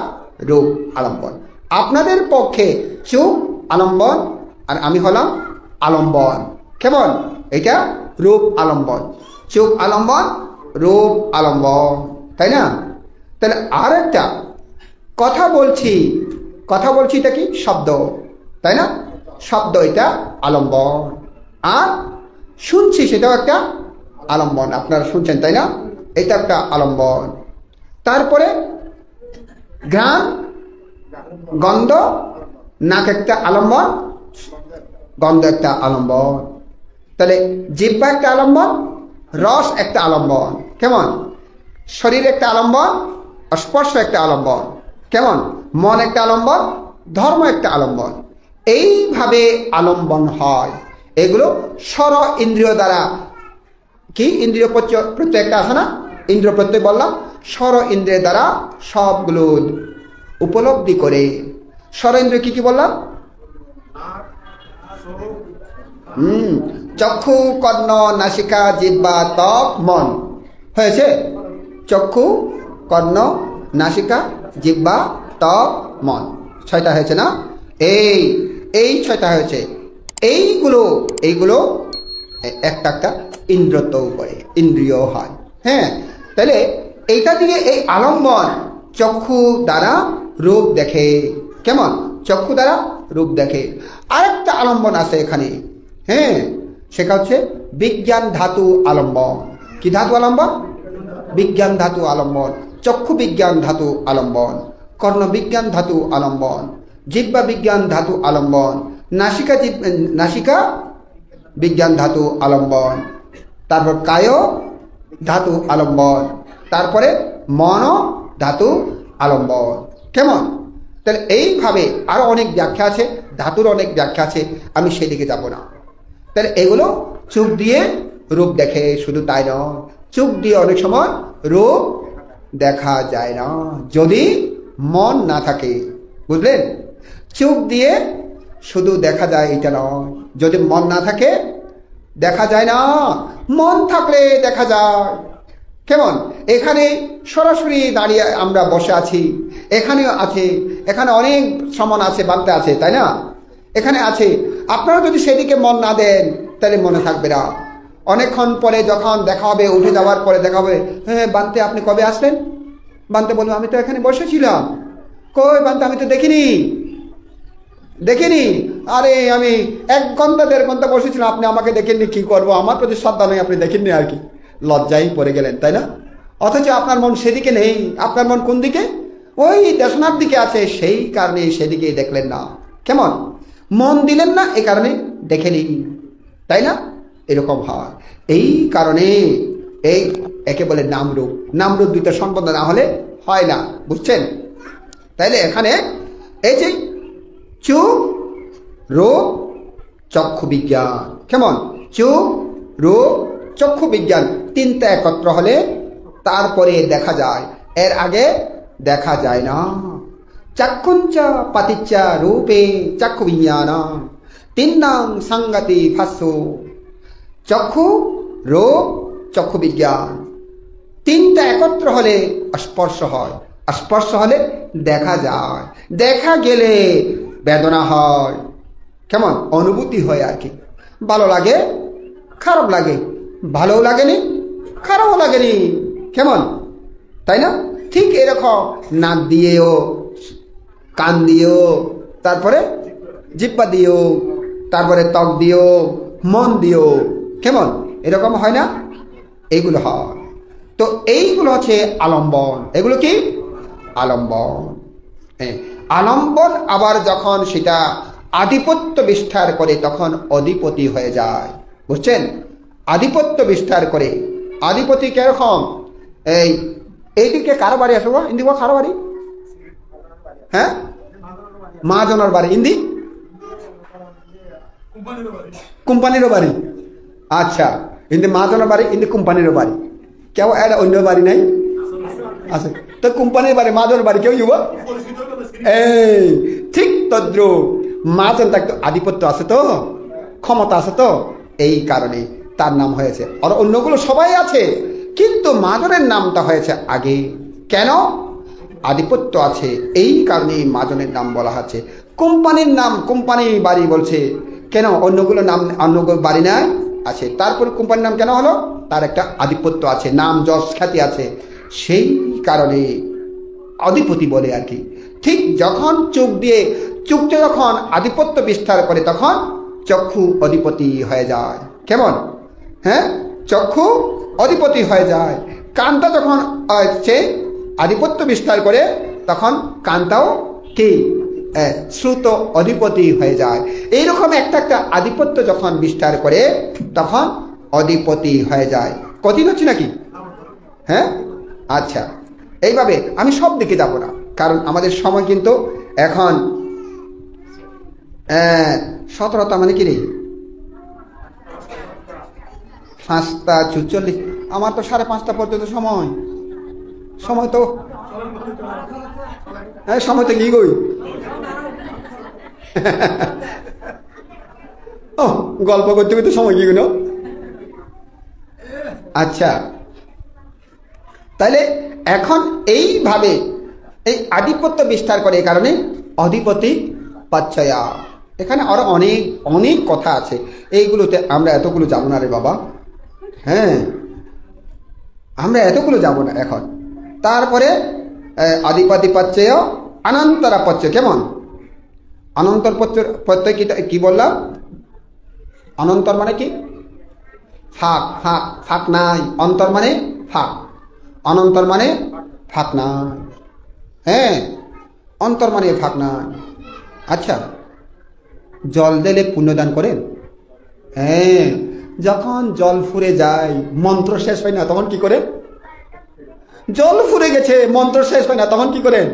Speaker 1: রূপ আলম্বন, আপনাদের পক্ষে চোখ আলম্বন, আর আমি হলাম আলম্বন। কেমন? এটা রূপ আলম্বন, চোখ আলম্বন, রূপ আলম্বন, তাই না? তাহলে আর একটা কথা বলছি, কথা বলছি এটা কি? শব্দ, তাই না? শব্দ এটা আলম্বন। আর শুনছি সেটাও একটা আলম্বন, আপনারা শুনছেন, তাই না? এটা একটা আলম্বন। তারপরে ঘ্রাণ, গন্ধ, নাক একটা আলম্বন, গন্ধ একটা আলম্বন। তাহলে জিহ্বা একটা আলম্বন, রস একটা আলম্বন। কেমন? শরীর একটা আলম্বন, স্পর্শ একটা আলম্বন। কেমন? মন একটা আলম্বন, ধর্ম একটা আলম্বন। এইভাবে আলম্বন হয়। এগুলো স্বর ইন্দ্রিয় দ্বারা, কি ইন্দ্রিয় প্রত্যয় একটা আছে না? ইন্দ্রিয় প্রত্যয় বললাম, স্বর ইন্দ্রিয়ের দ্বারা সবগুলো উপলব্ধি করে। স্বর ইন্দ্রিয় কি কি বললাম? চক্ষু, কর্ণ, নাসিকা, জিহ্বা, ত্বক, মন। হয়েছে? চক্ষু, কর্ণ, নাসিকা, জিহ্বা, ত্বক, মন, 6টা হয়েছে না? এই 6টা হয়েছে। এইগুলো একটা একটা ইন্দ্রিয়ত করে, ইন্দ্রিয় হয়। হ্যাঁ, তাহলে এইটা দিয়ে এই আলম্বন চক্ষু দ্বারা রূপ দেখে। কেমন? চক্ষু দ্বারা রূপ দেখে। আরেকটা আলম্বন আছে এখানে। হ্যাঁ, সেটা হচ্ছে বিজ্ঞান ধাতু আলম্বন। কি ধাতু আলম্বন? বিজ্ঞান ধাতু আলম্বন। চক্ষু বিজ্ঞান ধাতু আলম্বন, কর্ণ বিজ্ঞান ধাতু আলম্বন, জিহ্বা বিজ্ঞান ধাতু আলম্বন, নাসিকা বিজ্ঞান ধাতু আলম্বন, তারপর কায় ধাতু আলম্বন, তারপরে মন ধাতু আলম্বন। কেমন? তাহলে এইভাবে আরো অনেক ব্যাখ্যা আছে, ধাতুর অনেক ব্যাখ্যা আছে, আমি সেদিকে যাব না। তাহলে এগুলো চোখ দিয়ে রূপ দেখে, শুধু তাই নয়, চোখ দিয়ে অনেক সময় রূপ দেখা যায় না যদি মন না থাকে। বুঝলেন? চোখ দিয়ে শুধু দেখা যায় এটা নয়, যদি মন না থাকে দেখা যায় না, মন থাকলে দেখা যায়। কেমন? এখানে সরাসরি দাঁড়িয়ে আমরা বসে আছি, এখানেও আছে, এখানে অনেক সমান আছে, বানতে আছে, তাই না? এখানে আছে। আপনারা যদি সেদিকে মন না দেন তাহলে মনে থাকবে না। অনেকক্ষণ পরে যখন দেখা হবে, উঠে যাওয়ার পরে দেখা হবে, হ্যাঁ বানতে আপনি কবে আসলেন? বানতে বলবো আমি তো এখানে বসেছিলাম। কই বানতে? আমি তো দেখিনি। আরে আমি 1 ঘন্টা 1.5 ঘন্টা বসেছিলাম, আপনি আমাকে দেখেননি, কি করবো? আমার প্রতি শ্রদ্ধা নেই, আপনি দেখেননি আর কি, লজ্জায় পড়ে গেলেন, তাই না? অথচ আপনার মন সেদিকে নেই। আপনার মন কোন দিকে? ওই দেশনার দিকে আছে, সেই কারণে সেদিকে দেখলেন না। কেমন? মন দিলেন না, এই কারণে দেখেনি, তাই না? এরকম হয়। এই কারণে একে বলে নামরূপ। নামরূপ দুইটা সম্বন্ধ না হলে হয় না, বুঝছেন? তাইলে এখানে এই যে চোখ, রূপ, চক্ষু বিজ্ঞান। কেমন? চোখ, রূপ, চক্ষু বিজ্ঞান 3টা একত্র হলে তারপরে দেখা যায়, এর আগে দেখা যায় না। চাক্ষুঞ্চা পাতিচ্চা রূপে চাক্ষু বিজ্ঞান 3 নাম সংগতি ভাষ্য। চক্ষু, রূপ, চক্ষু বিজ্ঞান 3টা একত্র হলে স্পর্শ হয়, স্পর্শ হলে দেখা যায়, দেখা গেলে বেদনা হয়। কেমন? অনুভূতি হয় আর কি। ভালো লাগে, খারাপ লাগে, ভালোও লাগেনি, খারাপও লাগেনি। কেমন? তাই না? ঠিক এরকম নাক দিয়েও, কান দিয়েও, তারপরে জিহ্বা দিয়েও, তারপরে ত্বক দিয়েও, মন দিয়েও, কেমন এরকম হয় না? এইগুলো হয়। তো এইগুলো হচ্ছে আলম্বন। এগুলো কি? আলম্বন। হ্যাঁ, আলম্বন আবার যখন সেটা আধিপত্য বিস্তার করে তখন অধিপতি হয়ে যায়। বুঝছেন? আধিপত্য বিস্তার করে। আধিপতি কিরকম? এইদিকে কারো বাড়ি আসবো, ইন্দি কারো বাড়ি? হ্যাঁ, মহাজনের বাড়ি। ইন্দি কোম্পানিরও বাড়ি। আচ্ছা, ইন্দি মহাজনের বাড়ি, ইন্দি কোম্পানিরও বাড়ি। কেউ এটা অন্য বাড়ি নাই আছে তো কোম্পানির বাড়ি, মহাজনের বাড়ি কেউ যাব? এই ঠিক তদ্রুপ মহাজন থাকতো, আধিপত্য আছে তো, ক্ষমতা আছে তো, এই কারণে তার নাম হয়েছে। আর অন্যগুলো সবাই আছে, কিন্তু মহাজনের নামটা হয়েছে আগে। কেন? আধিপত্য আছে, এই কারণে মহাজনের নাম বলা হচ্ছে। কোম্পানির নাম কোম্পানি বাড়ি বলছে কেন? অন্যগুলো নাম, অন্যগুলো বাড়ি নাই আছে, তারপর কোম্পানির নাম কেন হলো? তার একটা আধিপত্য আছে, নাম যশ খ্যাতি আছে, সেই কারণে অধিপতি বলে আর কি। ঠিক যখন চোখ দিয়ে, চোখটা যখন আধিপত্য বিস্তার করে তখন চক্ষু অধিপতি হয়ে যায়। কেমন? হ্যাঁ, চক্ষু অধিপতি হয়ে যায়। কানটা যখন সে আধিপত্য বিস্তার করে তখন কানটাও কি শ্রুত অধিপতি হয়ে যায়। এইরকম একটা একটা আধিপত্য যখন বিস্তার করে তখন অধিপতি হয়ে যায়। কঠিন হচ্ছে নাকি? হ্যাঁ, আচ্ছা, এইভাবে আমি সব দিকে যাব না, কারণ আমাদের সময় কিন্তু এখন 17টা, মানে কি রে, 5:46। আমার তো 5:30 পর্যন্ত সময়। সময় তো সময় তো কি গই ও গল্প করতে করতে সময় কি গুলো। আচ্ছা, তাহলে এখন এইভাবে এই আধিপত্য বিস্তার করে, এই কারণে অধিপতি পাচ্ছয়া। এখানে আরো অনেক অনেক কথা আছে, এইগুলোতে আমরা এতগুলো যাব না রে বাবা। হ্যাঁ, আমরা এতগুলো যাব না এখন। তারপরে আধিপতি পাচ্ছেয় অনন্তরা পাচ্ছ। কেমন? অনন্তর প্রত্যয় কি বললাম? অনন্তর মানে কি? ফাঁক। ফাঁক, ফাঁক নাই। অন্তর মানে ফাঁক, অনন্তর মানে ফাঁক নাই। হ্যাঁ, অন্তর মানে ফাঁক নাই। আচ্ছা, জল দিলে পুণ্যদান করেন? হ্যাঁ, যখন জল ফুরে যায়, মন্ত্র শেষ হয় না, তখন কি করেন? জল ফুরে গেছে, মন্ত্র শেষ হয় না, তখন কি করেন?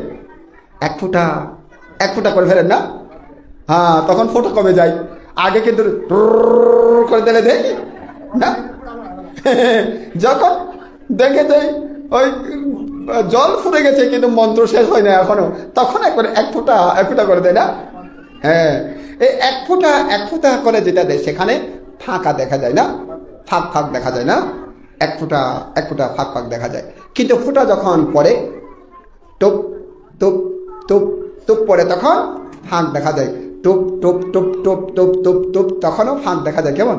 Speaker 1: এক ফুটা করে ফেলেন না? হ্যাঁ, তখন ফোঁটা কমে যায়। আগে কিন্তু করে দিলে দেয় না। যখন দেখে যাই ওই জল ফুরে গেছে কিন্তু মন্ত্র শেষ হয় না এখনো, তখন একবার এক ফুটা করে দেয় না? হ্যাঁ, এই এক ফুটা করে যেটা দেয় সেখানে ফাঁকা দেখা যায় না, ফাঁক দেখা যায় না, এক ফুটা ফাঁক দেখা যায়। কিন্তু ফুটা যখন পড়ে, টুপ টুপ টুপ টুপ পড়ে, তখন ফাঁক দেখা যায়। টুপ টুপ টুপ টুপ টুপ টুপ টুপ, তখনও ফাঁক দেখা যায়। কেমন?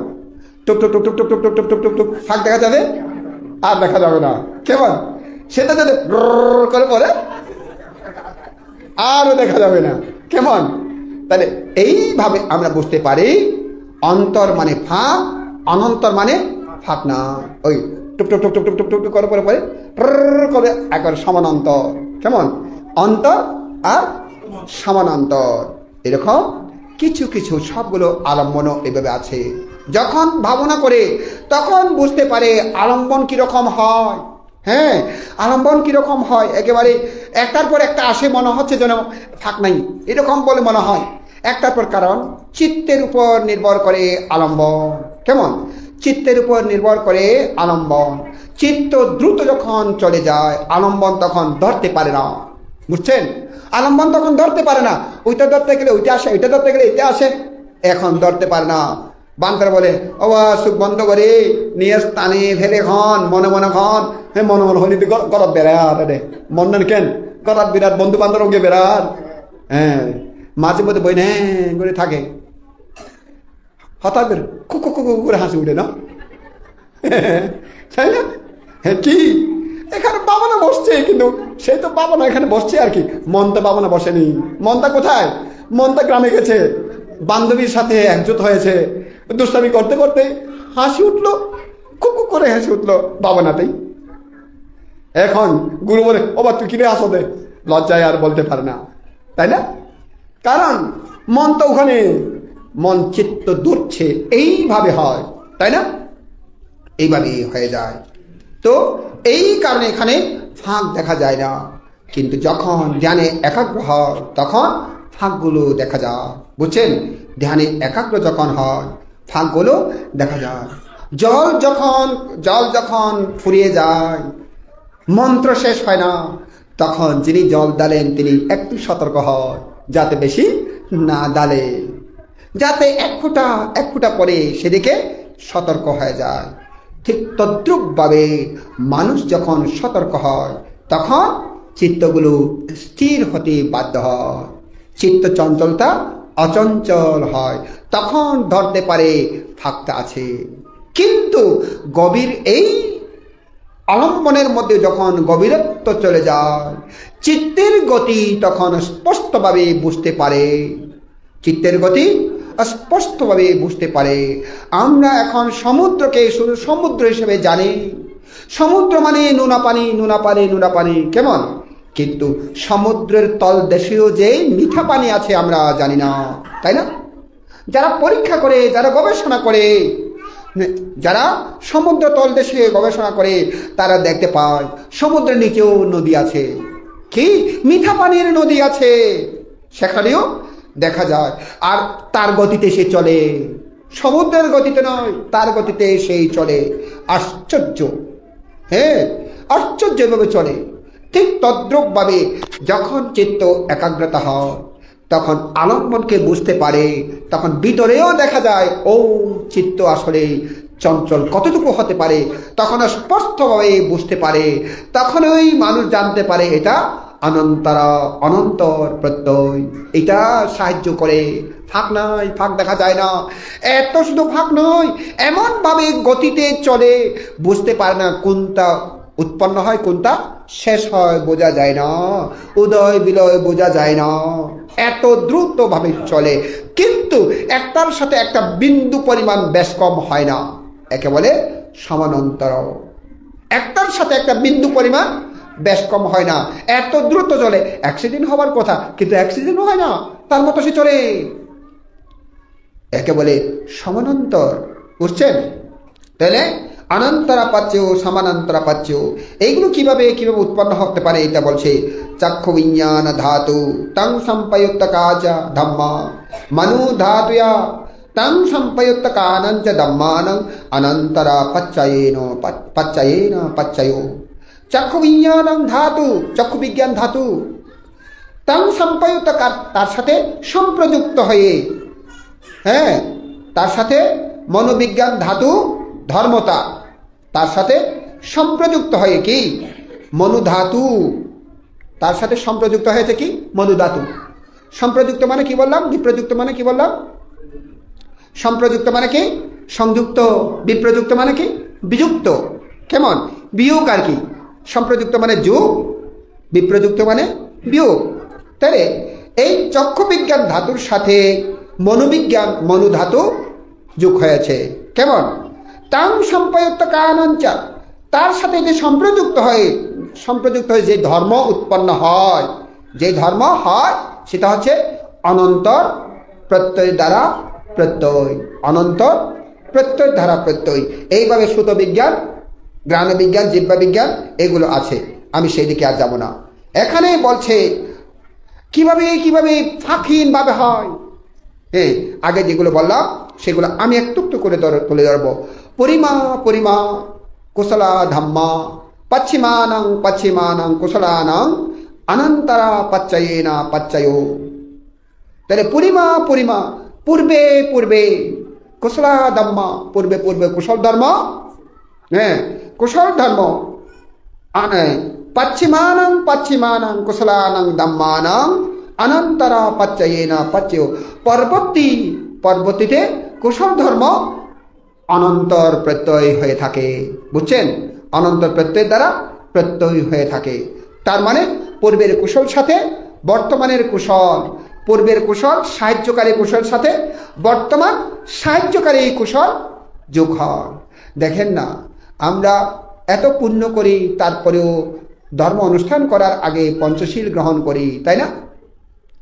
Speaker 1: টুপ টুপ টুপ টুপ টুপ টুপ টুপ টুপ টুপ টুপ, ফাঁক দেখা যাবে? আর দেখা যাবে না। কেমন? সেটা যদি করে পড়ে আরও দেখা যাবে না। কেমন? তাহলে এইভাবে আমরা বুঝতে পারি অন্তর মানে ফাঁক, অনন্তর মানে ফাঁক না। ওই টুপ টুপ টুপ টুপ টুপ টুপ টুপ করে পরে করে একবার সমানান্তর। কেমন? অন্তর আর সমানান্তর, এরকম কিছু কিছু সবগুলো আলম্বনও এভাবে আছে। যখন ভাবনা করে তখন বুঝতে পারে আলম্বন কিরকম হয়। হ্যাঁ, আলম্বন কিরকম হয়, একেবারে একটার পর একটা আসে, মনে হচ্ছে যেন ফাঁক নাই, এরকম বলে মনে হয় একটার পর। কারণ চিত্তের উপর নির্ভর করে আলম্বন। কেমন? চিত্তের উপর নির্ভর করে আলম্বন। চিত্ত দ্রুত যখন চলে যায়, আলম্বন তখন ধরতে পারে না। বুঝছেন? আলম্বন তখন ধরতে পারে না। ওইটা ধরতে গেলে ওইটা আসে, ওইটা ধরতে গেলে এটা আসে, এখন ধরতে পারে না। বান্দর বলে, ও সুখ বন্ধ করে নিয়ে টানে ফেলে খন মনে মনে খন। হ্যাঁ, মনে মনে হলি গলত বেড়ার রে, মন নেন কেন গলত বিরাট, বন্ধু বান্ধব ওকে বেড়ার। হ্যাঁ, মাঝে মধ্যে বই নে করে থাকে, হঠাৎ করে কুকু কুকু করে হাসি উঠে না, তাই না? হ্যাঁ, কি
Speaker 2: এখানে বাবানা বসছে, কিন্তু সেই তো বাবানা এখানে বসছে আর কি, মনটা বাবানা বসেনি। মনটা কোথায়? মনটা গ্রামে গেছে, বান্ধবীর সাথে একজোট হয়েছে, দুষ্টামি করতে করতে হাসি উঠলো, কুকু করে হাসি উঠলো বাবানাতেই। এখন গুরু বলে, ও বা তুই কিনে আসো দে, লজ্জায় আর বলতে পারে না, তাই না? কারণ মন তো ওখানে, মন চিত্ত দুঃখে এইভাবে হয়, তাই না? এইভাবে হয়ে যায়। তো এই কারণে এখানে ফাঁক দেখা যায় না, কিন্তু যখন ধ্যানে একাগ্র হয় তখন ফাঁকগুলো দেখা যায়। বুঝছেন? ধ্যানে একাগ্র যখন হয় ফাঁকগুলো দেখা যায়। জল যখন ফুরিয়ে যায়, মন্ত্র শেষ হয় না, তখন যিনি জল ডালেন তিনি একটু সতর্ক হয় যাতে বেশি না ডালে, যাতে এক ফুটা পরে সেদিকে সতর্ক হয়ে যায়। ঠিক তদ্রূপভাবে মানুষ যখন সতর্ক হয় তখন চিত্তগুলো স্থির হতে বাধ্য হয়, চিত্ত চঞ্চলতা অচঞ্চল হয়, তখন ধরতে পারে ফাঁকটা আছে। কিন্তু গভীর এই অবলম্বনের মধ্যে যখন গভীরত্ব চলে যায়, চিত্তের গতি তখন স্পষ্টভাবে বুঝতে পারে, চিত্তের গতি স্পষ্টভাবে বুঝতে পারে। আমরা এখন সমুদ্রকে শুধু সমুদ্র হিসেবে জানি, সমুদ্র মানে নোনা পানি, নোনা পানি, নোনা পানি, কেমন? কিন্তু সমুদ্রের তলদেশেও যে মিঠা পানি আছে আমরা জানি না, তাই না? যারা পরীক্ষা করে, যারা গবেষণা করে, যারা সমুদ্র তলদেশে গবেষণা করে, তারা দেখতে পায় সমুদ্রের নিচেও নদী আছে, কি মিঠা পানির নদী আছে, সেখানেও দেখা যায়। আর তার গতিতে সে চলে, সমুদ্রের গতিতে নয়, তার গতিতে সেই চলে। আশ্চর্য, হ্যাঁ, আশ্চর্যভাবে চলে। ঠিক তদ্রূপভাবে যখন চিত্ত একাগ্রতা হয় তখন আলম্বনকে বুঝতে পারে, তখন ভিতরেও দেখা যায় ও চিত্ত আসলে চঞ্চল কতটুকু হতে পারে, তখন স্পষ্টভাবে বুঝতে পারে। তখন ওই মানুষ জানতে পারে এটা অনন্তর প্রত্যয়, এটা সাহায্য করে। ফাঁক নাই, ফাঁক দেখা যায় না। এত শুধু ফাঁক নয়, এমনভাবে গতিতে চলে বুঝতে পারে না কোনটা উৎপন্ন হয় কোনটা শেষ হয়, বোঝা যায় না, উদয় বিলয় বোঝা যায় না, এত দ্রুতভাবে চলে। কিন্তু একটার সাথে একটা বিন্দু পরিমাণ বেশ কম হয় না, একে বলে সমান্তর। একটার সাথে একটা বিন্দু পরিমাণ বেশ কম হয় না, এত দ্রুত চলে। অ্যাক্সিডেন্ট হওয়ার কথা, কিন্তু অ্যাক্সিডেন্ট হয় না, তার মতো সে চলে, একে বলে সমান্তর। বুঝছেন? তাহলে অনন্তরা পাচ্ছেও, সমানান্তরা পাচ্ছেও, এইগুলো কিভাবে উৎপন্ন হতে পারে এটা বলছে। চক্ষু বিজ্ঞান ধাতু তং সম্পয়ুক্ত কাচ ধম্মা মনু ধাতুয়া তং সম্পয়ুক্ত কানঞ্চ ধম্মানং অনন্তরা পাচ্চয়ো। চক্ষু বিজ্ঞান ধাতু, চক্ষু বিজ্ঞান ধাতু, তং সম্পয়ুক্ত, তার সাথে সম্প্রযুক্ত হয়ে, হ্যাঁ, তার সাথে মনোবিজ্ঞান ধাতু ধর্মতা, তার সাথে সম্প্রযুক্ত হয়ে কি মনু ধাতু, তার সাথে সম্প্রযুক্ত হয়েছে কি মনু ধাতু। সম্প্রযুক্ত মানে কি বললাম? বিপ্রযুক্ত মানে কি বললাম? সম্প্রযুক্ত মানে কি সংযুক্ত, বিপ্রযুক্ত মানে কি বিযুক্ত, কেমন? বিয়োগ আর কি। সম্প্রযুক্ত মানে যোগ, বিপ্রযুক্ত মানে বিয়োগ। তাহলে এই চক্ষু বিজ্ঞান ধাতুর সাথে মনোবিজ্ঞান মনু ধাতু যোগ হয়েছে, কেমন? তাং সম্পয়ুক্ত কানঞ্চা, তার সাথে যে সম্প্রযুক্ত হয়ে যে ধর্ম উৎপন্ন হয়, যে ধর্ম হয় সেটা হচ্ছে অনন্তর প্রত্যয় দ্বারা প্রত্যয়, অনন্তর প্রত্যয় দ্বারা প্রত্যয়। এইভাবে সুত বিজ্ঞান, জ্ঞান বিজ্ঞান, জিব্বা বিজ্ঞান এগুলো আছে, আমি সেই দিকে আর যাব না। এখানে বলছে কিভাবে ফাঁকহীনভাবে হয়। হ্যাঁ, আগে যেগুলো বললাম সেগুলো আমি একটু করে তুলে ধরবো। পরিমা কুশলা ধাম্মা পশ্চিমানাং কুশলানাং অনন্তরা পাচ্চয়ো। তাহলে পরিমা পূর্বে কুশলা ধাম্মা, পূর্বে কুশল ধর্ম, হ্যাঁ, কুশল ধর্ম। পশ্চিমানাং কুশলানাং ধাম্মানাং অনন্তরা পাচ্চয়ো। পরবর্তীতে কুশল ধর্ম অনন্তর প্রত্যয় হয়ে থাকে। বুঝছেন? অনন্তর প্রত্যয়ের দ্বারা
Speaker 1: প্রত্যয় হয়ে থাকে। তার মানে পূর্বের কুশল সাথে বর্তমানের কুশল, পূর্বের কুশল সাহায্যকারী কুশল সাথে বর্তমান সাহায্যকারী কুশল যোগ হয়। দেখেন না, আমরা এত পুণ্য করি, তারপরেও ধর্ম অনুষ্ঠান করার আগে পঞ্চশীল গ্রহণ করি, তাই না?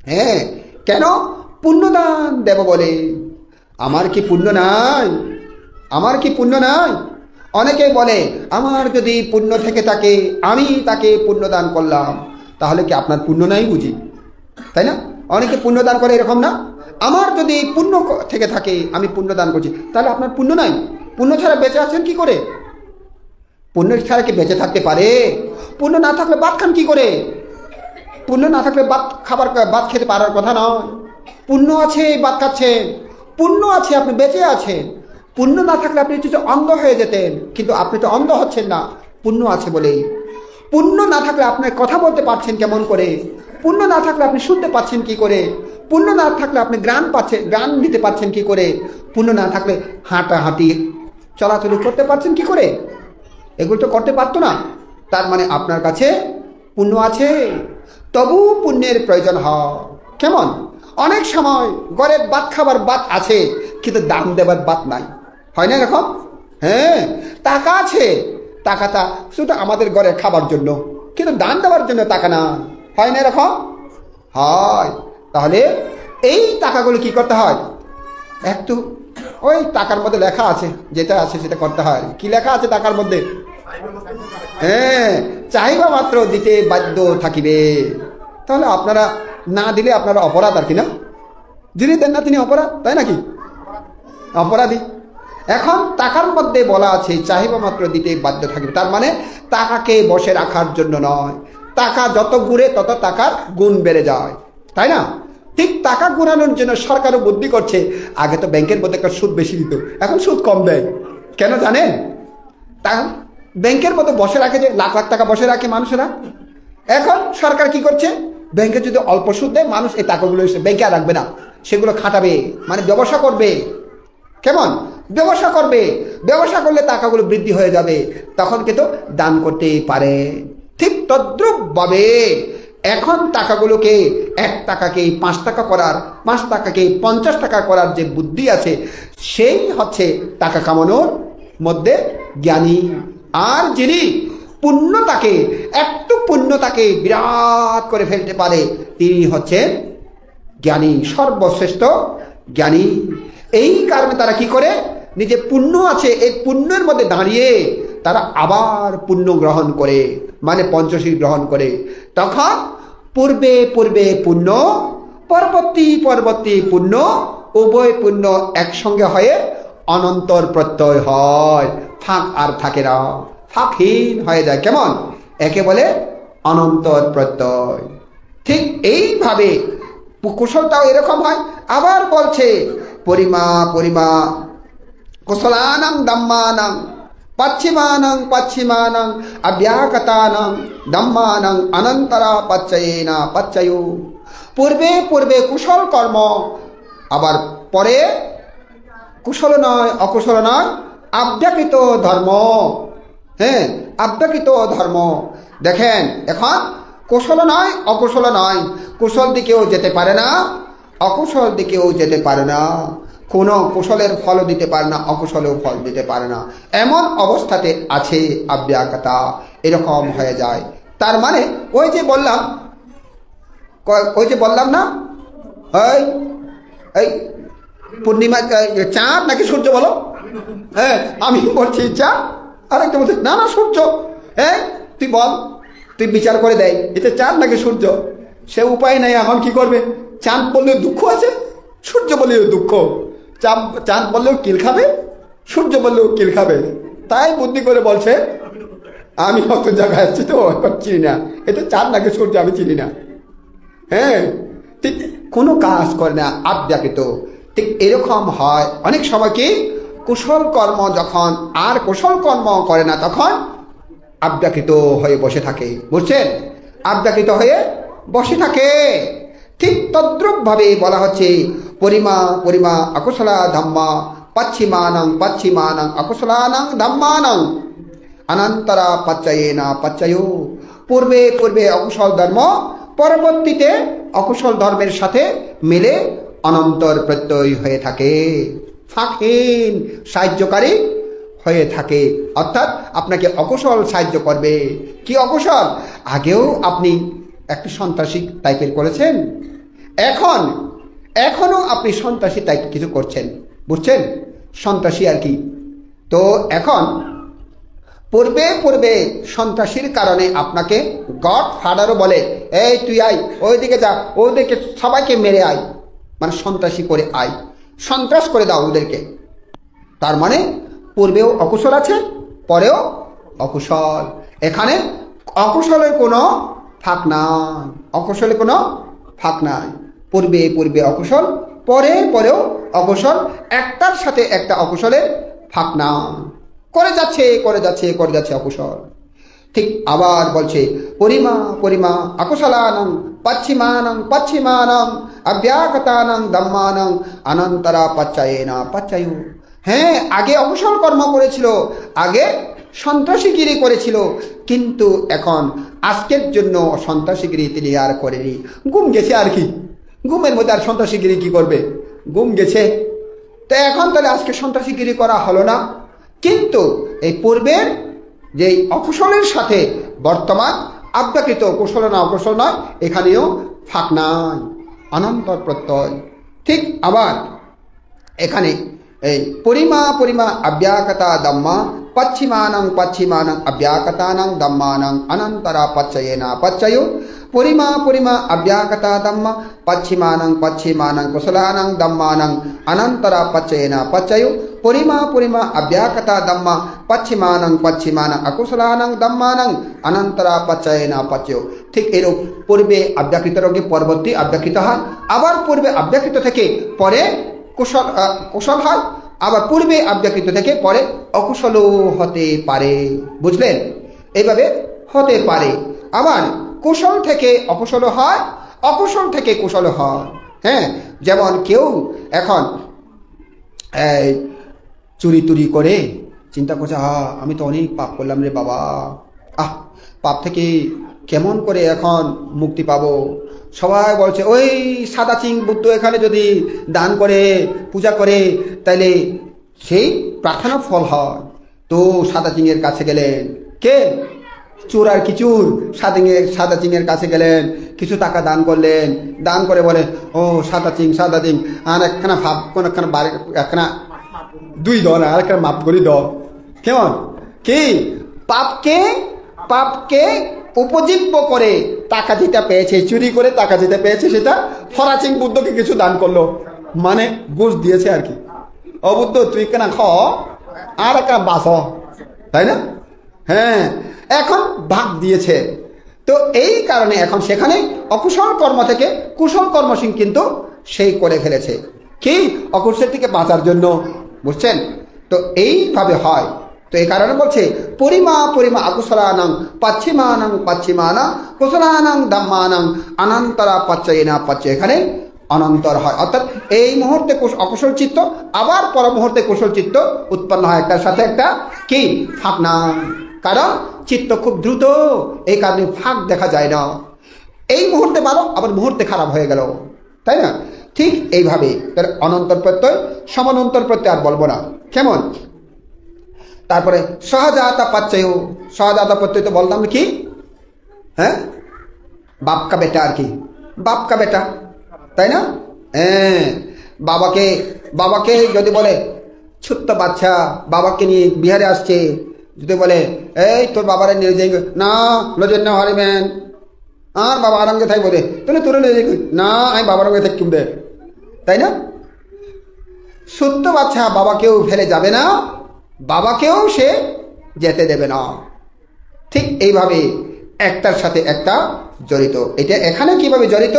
Speaker 1: হ্যাঁ, কেন? পুণ্যদান দেব বলে। আমার কি পুণ্য নাই? আমার কি পুণ্য নাই? অনেকে বলে আমার যদি পুণ্য থেকে থাকে আমি তাকে পুণ্যদান করলাম, তাহলে কি আপনার পুণ্য নাই বুঝি? তাই না? অনেকে পুণ্যদান করে এরকম না? আমার যদি পুণ্য থেকে থাকে আমি পুণ্যদান করছি, তাহলে আপনার পুণ্য নাই। পুণ্য ছাড়া বেঁচে আছেন কি করে? পুণ্য ছাড়া কি বেঁচে থাকতে পারে? পুণ্য না থাকলে ভাত খান কি করে? পুণ্য না থাকলে ভাত খেতে পারার কথা নয়। পুণ্য আছে ভাত খাচ্ছেন, পুণ্য আছে আপনি বেঁচে আছেন। পুণ্য না থাকলে আপনি কিছু অন্ধ হয়ে যেতেন, কিন্তু আপনি তো অন্ধ হচ্ছেন না, পুণ্য আছে বলেই। পুণ্য না থাকলে আপনি কথা বলতে পারছেন কেমন করে? পুণ্য না থাকলে আপনি শুনতে পাচ্ছেন কি করে? পুণ্য না থাকলে আপনি গান নিতে পারছেন কি করে? পুণ্য না থাকলে হাঁটাহাঁটি চলাচলি করতে পারছেন কি করে? এগুলো তো করতে পারতো না। তার মানে আপনার কাছে পুণ্য আছে, তবু পুণ্যের প্রয়োজন হয়। কেমন? অনেক সময় ঘরে ভাত খাবার ভাত আছে, কিন্তু দান দেবার ভাত নাই, হয় না এরকম? হ্যাঁ, টাকা আছে, টাকাটা শুধু আমাদের ঘরে খাবার জন্য, কিন্তু দান দেওয়ার জন্য টাকা না, হয় না এরকম? হয়। তাহলে এই টাকাগুলো কি করতে হয়? একটু ওই টাকার মধ্যে লেখা আছে, যেটা আছে সেটা করতে হয়। কি লেখা আছে টাকার মধ্যে? হ্যাঁ, চাহিবা মাত্র দিতে বাধ্য থাকিবে। তাহলে আপনারা না দিলে আপনারা অপরাধ আর কি না? যিনি দেন না তিনি অপরাধ, তাই নাকি? অপরাধী। এখন টাকার মধ্যে বলা আছে চাহিবা মাত্র দিতে বাধ্য থাকিবে, তার মানে টাকাকে বসে রাখার জন্য নয়। টাকা যত ঘুরে তত টাকার গুণ বেড়ে যায়, তাই না? ঠিক টাকা ঘুরানোর জন্য সরকারও বুদ্ধি করছে। আগে তো ব্যাংকের মধ্যে একটা সুদ বেশি দিত, এখন সুদ কম দেয়। কেন জানেন? ব্যাংকের মধ্যে বসে রাখে, যে লাখ লাখ টাকা বসে রাখে মানুষেরা। এখন সরকার কি করছে? ব্যাংকে যদি অল্প সুদ দেয়, মানুষ এই টাকাগুলো ব্যাংকে আর রাখবে না, সেগুলো খাটাবে, মানে ব্যবসা করবে। কেমন? ব্যবসা করবে। ব্যবসা করলে টাকাগুলো বৃদ্ধি হয়ে যাবে, তখন কিন্তু দান করতে পারে। ঠিক তদ্রুপ ভাবে এখন টাকাগুলোকে 1 টাকাকে 5 টাকা করার, 5 টাকাকে 50 টাকা করার যে বুদ্ধি আছে, সেই হচ্ছে টাকা কামানোর মধ্যে জ্ঞানী। আর যিনি পুণ্যতাকে, একটু পুণ্যতাকে বিরাট করে ফেলতে পারে, তিনি হচ্ছেন জ্ঞানী, সর্বশ্রেষ্ঠ জ্ঞানী। এই কারণে তারা কি করে? নিজে পুণ্য আছে, এই পুণ্যের মধ্যে দাঁড়িয়ে তারা আবার পুণ্য গ্রহণ করে, মানে পঞ্চশীল গ্রহণ করে। তখন পূর্বে পূর্বে পুণ্য, পরবর্তী পুণ্য, উভয় পুণ্য একসঙ্গে হয়ে অনন্তর প্রত্যয় হয়। ফাঁক আর থাকে না, ফাঁকহীন হয়ে যায়। কেমন? একে বলে অনন্তর প্রত্যয়। ঠিক এইভাবে কুশলটাও এরকম হয়। আবার বলছে পরিমা কুশলানাং ধম্মানাং পশ্চিমানাং অব্যাকতানাং ধম্মানাং অনন্তরা পচ্চয়ো। পূর্বে কুশল কর্ম, আবার পরে কুশল নয় অকুশল নয় আব্যাকৃত ধর্ম। হ্যাঁ, আব্যাকৃত ধর্ম। দেখেন, এখন কুশল নয় অকুশল নয়, কুশল দিকেও যেতে পারে না, অকুশল দিকেও যেতে পারে না। কোনো কুশলের ফল দিতে পারে না, অকুশলেও ফল দিতে পারে না, এমন অবস্থাতে আছে আব্যাকতা। এরকম হয়ে যায়। তার মানে ওই যে বললাম না, এই পূর্ণিমা চাঁদ নাকি সূর্য বলো? হ্যাঁ, আমি বলছি চাঁদ, আর একটা বলছি না সূর্য। হ্যাঁ, তুই বল, তুই বিচার করে দেয় এটা চাঁদ নাকি সূর্য। সে উপায় নেই, এখন কি করবে? চাঁদ বললেও দুঃখ আছে, সূর্য বললেও দুঃখ। চাঁদ বললেও কিল খাবে, সূর্য বললেও কিল খাবে। তাই বুদ্ধি করে বলছে আমি অত জায়গায় আছি তো চিনি না, এটা চাঁদ নাকি সূর্য আমি চিনি না। হ্যাঁ, ঠিক কোনো কাজ করে না, আব্যাকৃত। ঠিক এরকম হয় অনেক সময়। কি কুশল কর্ম যখন আর কুশল কর্ম করে না, তখন আব্যাকৃত হয়ে বসে থাকে। বুঝছেন? আব্যাকৃত হয়ে বসে থাকে। ঠিক তদ্রুপ ভাবে বলা হচ্ছে পরিমা অকুশলা ধম্মা পশ্চিমানাং অকুশলানাং ধম্মানাং অনন্তরা পাচ্যয়েনা পাচ্যয়ো। পূর্বে পূর্বে অকুশল ধর্ম পরবর্তীতে অকুশল ধর্মের সাথে মিলে অনন্তর প্রত্যয় হয়ে থাকে, ফাঁকহীন সাহায্যকারী হয়ে থাকে। অর্থাৎ আপনাকে অকুশল সাহায্য করবে। কি অকুশল? আগেও আপনি একটি সন্ত্রাসী টাইপের করেছেন, এখনো আপনি সন্ত্রাসী টাইপ কিছু করছেন, বুঝছেন? সন্ত্রাসী আর কি। তো এখন পূর্বে পূর্বে সন্ত্রাসীর কারণে আপনাকে গড ফাদারও বলে, এই তুই আয়, ওইদিকে যা, ওইদিকে সবাইকে মেরে আয়, মানে সন্ত্রাসী করে আয়, সন্ত্রাস করে দাও ওদেরকে। তার মানে পূর্বেও অকুশল আছে, পরেও অকুশল। এখানে অকুশলের কোনো ফাঁক নাই, অকুশলের কোনো ফাঁক নাই। পূর্বে পূর্বে অকুশল, পরে পরেও অকুশল, একটার সাথে একটা অকুশলের ফাঁক না, করে যাচ্ছে করে যাচ্ছে করে যাচ্ছে অকুশল। ঠিক আবার বলছে পরিমা পরিমা অকুশলানাং পশ্চিমানাং পশ্চিমানাং অব্যাগতানাং ধম্মানাং অনন্তরা পাচ্যয়েনা পাচ্যয়ো। হ্যাঁ, আগে অকুশল কর্ম করেছিল, আগে সন্ত্রাসীগিরি করেছিল, কিন্তু এখন আজকের জন্য সন্ত্রাসীগিরি তিনি আর করেনি। ঘুম গেছে আর কি, ঘুমের মধ্যে আর সন্ত্রাসীগিরি কি করবে? ঘুম গেছে। তো এখন তাহলে আজকে সন্ত্রাসীগিরি করা হলো না, কিন্তু এই পূর্বের যে অকুশলের সাথে বর্তমান আব্যাকৃত কুশল না অকুশল নয়, এখানেও ফাঁক নাই, অনন্তর প্রত্যয়। ঠিক আবার এখানে এই পরিমা পরিমা অব্যাকতা দম্মা পশ্চিমানাং পশ্চিমানাং অব্যাকতানাং দম্মানাং অনন্তরা পাচ্যয়েনা পাচ্যয়ো। পরিমা পরিমা অব্যাকতা দম্মা পশ্চিমানাং পশ্চিমানাং কুশলানাং দম্মানাং অনন্তরা পাচ্যয়েনা পাচ্যয়ো। পরিমা পরিমা অব্যাকতা দম্মা পশ্চিমানাং পশ্চিমানাং অকুশলানাং দম্মানাং অনন্তরা পাচ্যয়েনা পাচ্যয়ো। ঠিক এরূপ পূর্বে অব্যাকৃত রোগে পরবর্তী অব্যাকৃত হয়, আবার পূর্বে অব্যাকৃত থেকে পরে কুশল হয়, আবার পূর্বে অব্যাকৃত থেকে পরে অকুশলও হতে পারে। বুঝলেন? এইভাবে হতে পারে। আবার কুশল থেকে অকুশল হয়, অকুশল থেকে কুশল হয়। হ্যাঁ, যেমন কেউ এখন চুরি টুরি করে চিন্তা করছে, আমি তো অনেক পাপ করলাম রে বাবা, পাপ থেকে কেমন করে এখন মুক্তি পাবো। সবাই বলছে ওই সাদা চিং বুদ্ধ এখানে যদি দান করে পূজা করে তাইলে সেই প্রার্থনা ফল হয়। তো সাদা চিংয়ের কাছে গেলেন, কে? চোর আর কি চোর, সাদা চিংয়ের কাছে গেলেন, কিছু টাকা দান করলেন, দান করে বলে ও সাদা চিং আর একখানা ভাব কোন একখানা বাড়ি একখানা দুই দল আর একটা মাপ করি দ। কেমন কি পাপকে উপজীব্য করে টাকা যেটা পেয়েছে, চুরি করে টাকা যেটা পেয়েছে সেটা ফরাচিং বুদ্ধকে কিছু দান করলো, মানে ঘুষ দিয়েছে আর কি। অবুদ্ধ তুই কেনা খ আর একটা বাস, তাই না? হ্যাঁ, এখন ভাগ দিয়েছে। তো এই কারণে এখন সেখানে অকুশল কর্ম থেকে কুশল কর্মসিং কিন্তু সেই করে ফেলেছে, কি অকুশল থেকে বাঁচার জন্য। বুঝছেন? তো এইভাবে হয়। তো এই কারণে বলছে পরিমা পরিমা অকুশলানাং পশ্চিমানাং পশ্চিমানা কুশলানাং ধম্মানাং অনন্তরা পাচ্যয়েনা পাচ্যয়। এখানে অনন্তর হয়, অর্থাৎ এই মুহূর্তে অকুশল চিত্ত, আবার পর মুহূর্তে কুশল চিত্ত উৎপন্ন হয়, একটার সাথে একটা কি ফাঁক না। কারণ চিত্ত খুব দ্রুত, এই কারণে ফাঁক দেখা যায় না। এই মুহূর্তে ভালো, আবার মুহূর্তে খারাপ হয়ে গেল, তাই না? ঠিক এইভাবে তার অনন্তর প্রত্যয় সমানন্তর প্রত্যয় আর বলবো না। কেমন? তারপরে সহজাতা পাচ্যয়, সহজাতা প্রত্যয় তো বলতাম কি, হ্যাঁ, বাপ কা বেটা আর কি, বাপ কা বেটা, তাই না? হ্যাঁ, বাবাকে যদি বলে ছোট্ট বাচ্চা বাবাকে নিয়ে বিহারে আসছে, যদি বলে এই তোর বাবারে নিয়ে যাই না, লজেন না হারিবেন আর বাবা আরামকে থাই বলে তাহলে তোর নিয়ে যাই না, আমি বাবার সঙ্গে থাকি দে, তাই না? সত্য বাচ্চা বাবাকেও ফেলে যাবে না, বাবাকেও সে যেতে দেবে না। ঠিক এইভাবে একটার সাথে একটা জড়িত। এটা এখানে কিভাবে জড়িত?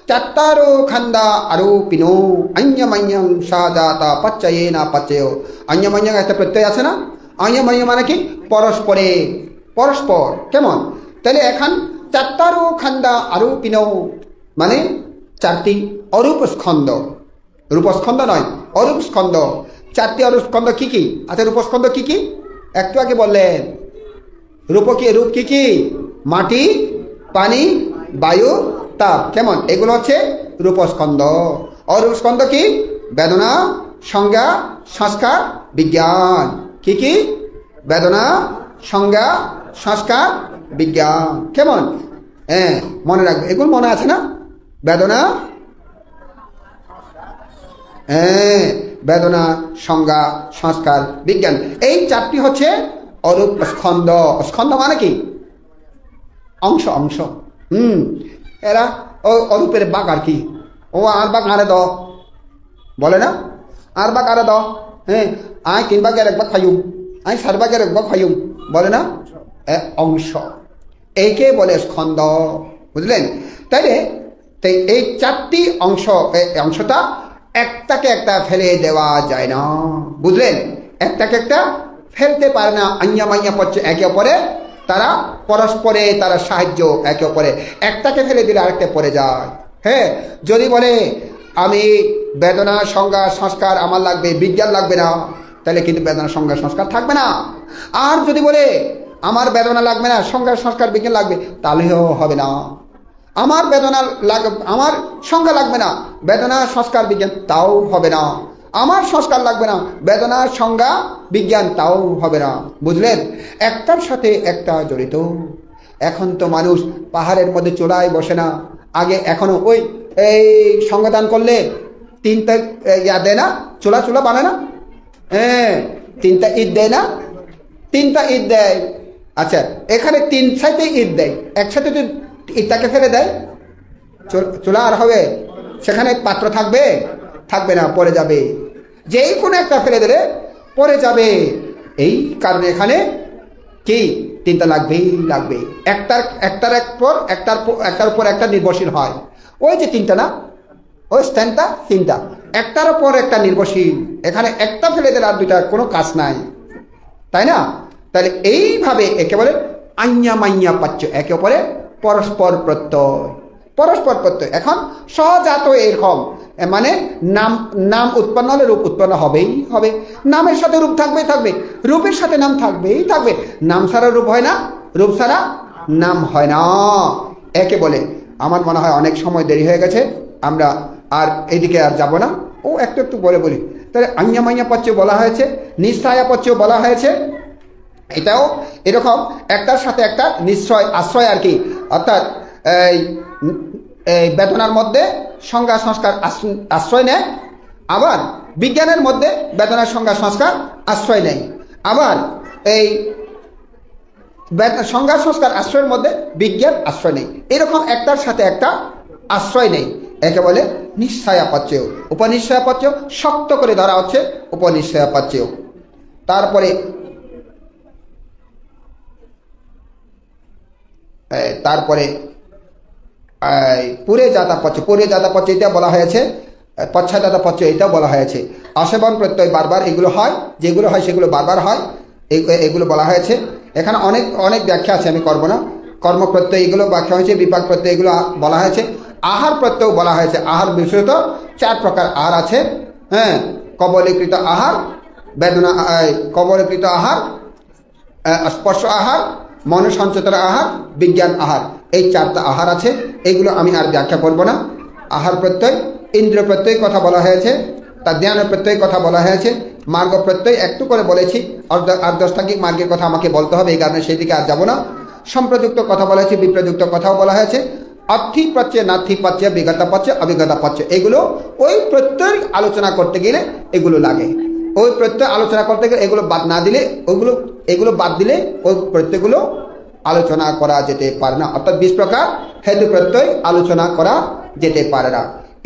Speaker 1: চাত্তারো খান্দা আরোপিনো অন্যমন্যং সহজাতা পাচ্যয়েনা পাচ্যয়। অন্যমন্যং একটা প্রত্যয় আছে না? অন্যমন্য মানে কি? পরস্পরে, পরস্পর। কেমন? তাহলে এখন চাত্তারো খান্দা আরোপিনো মানে চারটি অরূপ স্কন্ধ, রূপস্কন্ধ নয়, অরূপ স্কন্ধ। চারটি অরূপ স্কন্ধ কি কি? আচ্ছা, রূপস্কন্ধ কি কি? একটু আগে বললেন রূপ কি কি? মাটি, পানি, বায়ু, তাপ। কেমন? এগুলো হচ্ছে রূপস্কন্ধ। অরূপ স্কন্ধ কি? বেদনা, সংজ্ঞা, সংস্কার, বিজ্ঞান। কি কি? বেদনা, সংজ্ঞা, সংস্কার, বিজ্ঞান। কেমন? হ্যাঁ, মনে রাখবে, এগুলো মনে আছে না? বেদনা, হ্যাঁ, বেদনা, সংজ্ঞা, সংস্কার, বিজ্ঞান, এই চারটি হচ্ছে অরূপ স্কন্ধ। স্কন্ধ মানে কি? অংশ, অংশ। এরা ও অরূপের বাঘ আর কি। ও আর বাঘ আরে দ বলে না, আর বাঘ আরে দ। হ্যাঁ, আয় 3 ভাগের 1 ভাগ খাইম, আয় 4 ভাগের 1 ভাগ খাইম, বলে না? অংশ, একে বলে স্কন্ধ। বুঝলেন? তাইলে এই চারটি অংশ, অংশটা একটাকে একটা ফেলে দেওয়া যায় না। বুঝলেন? একটাকে একটা ফেলতে পারে না। আইয়া মাইয়া পড়ছে একে অপরে, তারা পরস্পরে তারা সাহায্য একে অপরে। একটাকে ফেলে দিলে আরেকটা পড়ে যায়। হ্যাঁ, যদি বলে আমি বেদনা, সংজ্ঞা, সংস্কার আমার লাগবে, বিজ্ঞান লাগবে না, তাহলে কিন্তু বেদনা, সংজ্ঞা, সংস্কার থাকবে না। আর যদি বলে আমার বেদনা লাগবে না, সংজ্ঞা, সংস্কার, বিজ্ঞান লাগবে, তাহলেও হবে না। আমার বেদনা আমার সংজ্ঞা লাগবে না, বেদনা, সংস্কার, বিজ্ঞান, তাও হবে না। আমার সংস্কার লাগবে না, বেদনা, সংজ্ঞা, বিজ্ঞান, তাও হবে না। বুঝলেন? একটার সাথে একটা জড়িত। এখন তো মানুষ পাহাড়ের মধ্যে চুলায় বসে না। আগে এখনো ওই এই সংজ্ঞাদান করলে 3টা ইয়া দেয় না, চুলা বানায় না? হ্যাঁ, 3টা ঈদ দেয় না? 3টা ঈদ দেয়। আচ্ছা, এখানে 3 সাইডে ঈদ দেয়, একসাথে যদি ঈদটাকে ফেলে দেয়, চুলা আর হবে? সেখানে পাত্র থাকবে? থাকবে না, পড়ে যাবে। যেই কোনো একটা ফেলে দিলে পড়ে যাবে। এই কারণে এখানে কি 3টা লাগবে। একটার উপর একটা নির্ভরশীল হয়। ওই যে 3টা না, ওই স্ট্যান্ডটা 3টা, একটার উপর একটা নির্ভরশীল। এখানে একটা ফেলে দিলে আর 2টা কোনো কাজ নাই, তাই না? তাহলে এইভাবে একেবারে আইয়া মাইয়া পাচ্ছ, একে অপরে পরস্পর প্রত্যয়। এখন সহজাত এরকম, মানে নাম উৎপন্ন হলে রূপ উৎপন্ন হবেই হবে। নামের সাথে রূপ থাকবে, রূপের সাথে নাম থাকবে। নাম ছাড়া রূপ হয় না, রূপ ছাড়া নাম হয় না, একে বলে। আমার মনে হয় অনেক সময় দেরি হয়ে গেছে, আমরা আর এদিকে আর যাব না। ও একটু বলি। তাহলে আইয়া মাইয়া পাচ্ছ বলা হয়েছে, নিঃশ্রয়া পাচ্ছ বলা হয়েছে। এটাও এরকম একটার সাথে একটা নিশ্চয় আশ্রয় আর কি। অর্থাৎ এই বেদনার মধ্যে সংজ্ঞা, সংস্কার আশ্রয় নেয়। আবার বিজ্ঞানের মধ্যে বেদনার, সংজ্ঞা, সংস্কার আশ্রয় নেয়। আবার এই সংজ্ঞা, সংস্কার আশ্রয়ের মধ্যে বিজ্ঞান আশ্রয় নেই। এরকম একটার সাথে একটা আশ্রয় নেই, একে বলে নিশ্চয়া পাচ্ছেও। উপনিশ্চয়া পাচ্ছেও শক্ত করে ধরা হচ্ছে, উপনিশ্চয়া পাচ্ছেও। তারপরে পুরে যাতা পচ্ছ এটা বলা হয়েছে, পশ্চাদাতা পচ্ছ এটাও বলা হয়েছে। অসেবন প্রত্যয় বারবার এগুলো হয়, যেগুলো হয় সেগুলো বারবার হয়, এগুলো বলা হয়েছে। এখানে অনেক ব্যাখ্যা আছে, আমি করব না। কর্ম প্রত্যয় এগুলো ব্যাখ্যা হয়েছে, বিপাক প্রত্যয় এগুলো বলা হয়েছে। আহার প্রত্যয় বলা হয়েছে। আহার বিশেষত 4 প্রকার আহার আছে। হ্যাঁ, কবলীকৃত আহার, বেদনা কবলীকৃত আহার, স্পর্শ আহার, মনসঞ্চতন আহার, বিজ্ঞান আহার, এই 4টা আহার আছে। এগুলো আমি আর ব্যাখ্যা করব না। আহার প্রত্যয়, ইন্দ্রিয় প্রত্যয় কথা বলা হয়েছে, তার জ্ঞান প্রত্যয় কথা বলা হয়েছে, মার্গ প্রত্যয় একটু করে বলেছি। আর 10টাঙ্গিক মার্গের কথা আমাকে বলতে হবে, এই কারণে সেই দিকে আর যাব না। সম্প্রযুক্ত কথা বলা হয়েছে, বিপ্রযুক্ত কথাও বলা হয়েছে। অর্থি পাচ্ছে, নাথি পাচ্ছে, বিগতা পাচ্ছে, অভিজ্ঞতা পাচ্ছে, এগুলো ওই প্রত্যয় আলোচনা করতে গেলে এগুলো লাগে। ওই প্রত্যয় আলোচনা করতে গেলে এগুলো বাদ না দিলে, এগুলো বাদ দিলে ওই প্রত্যয়গুলো আলোচনা করা যেতে পারে না। অর্থাৎ 20 প্রকার হেতু প্রত্যয় আলোচনা করা যেতে পারে না।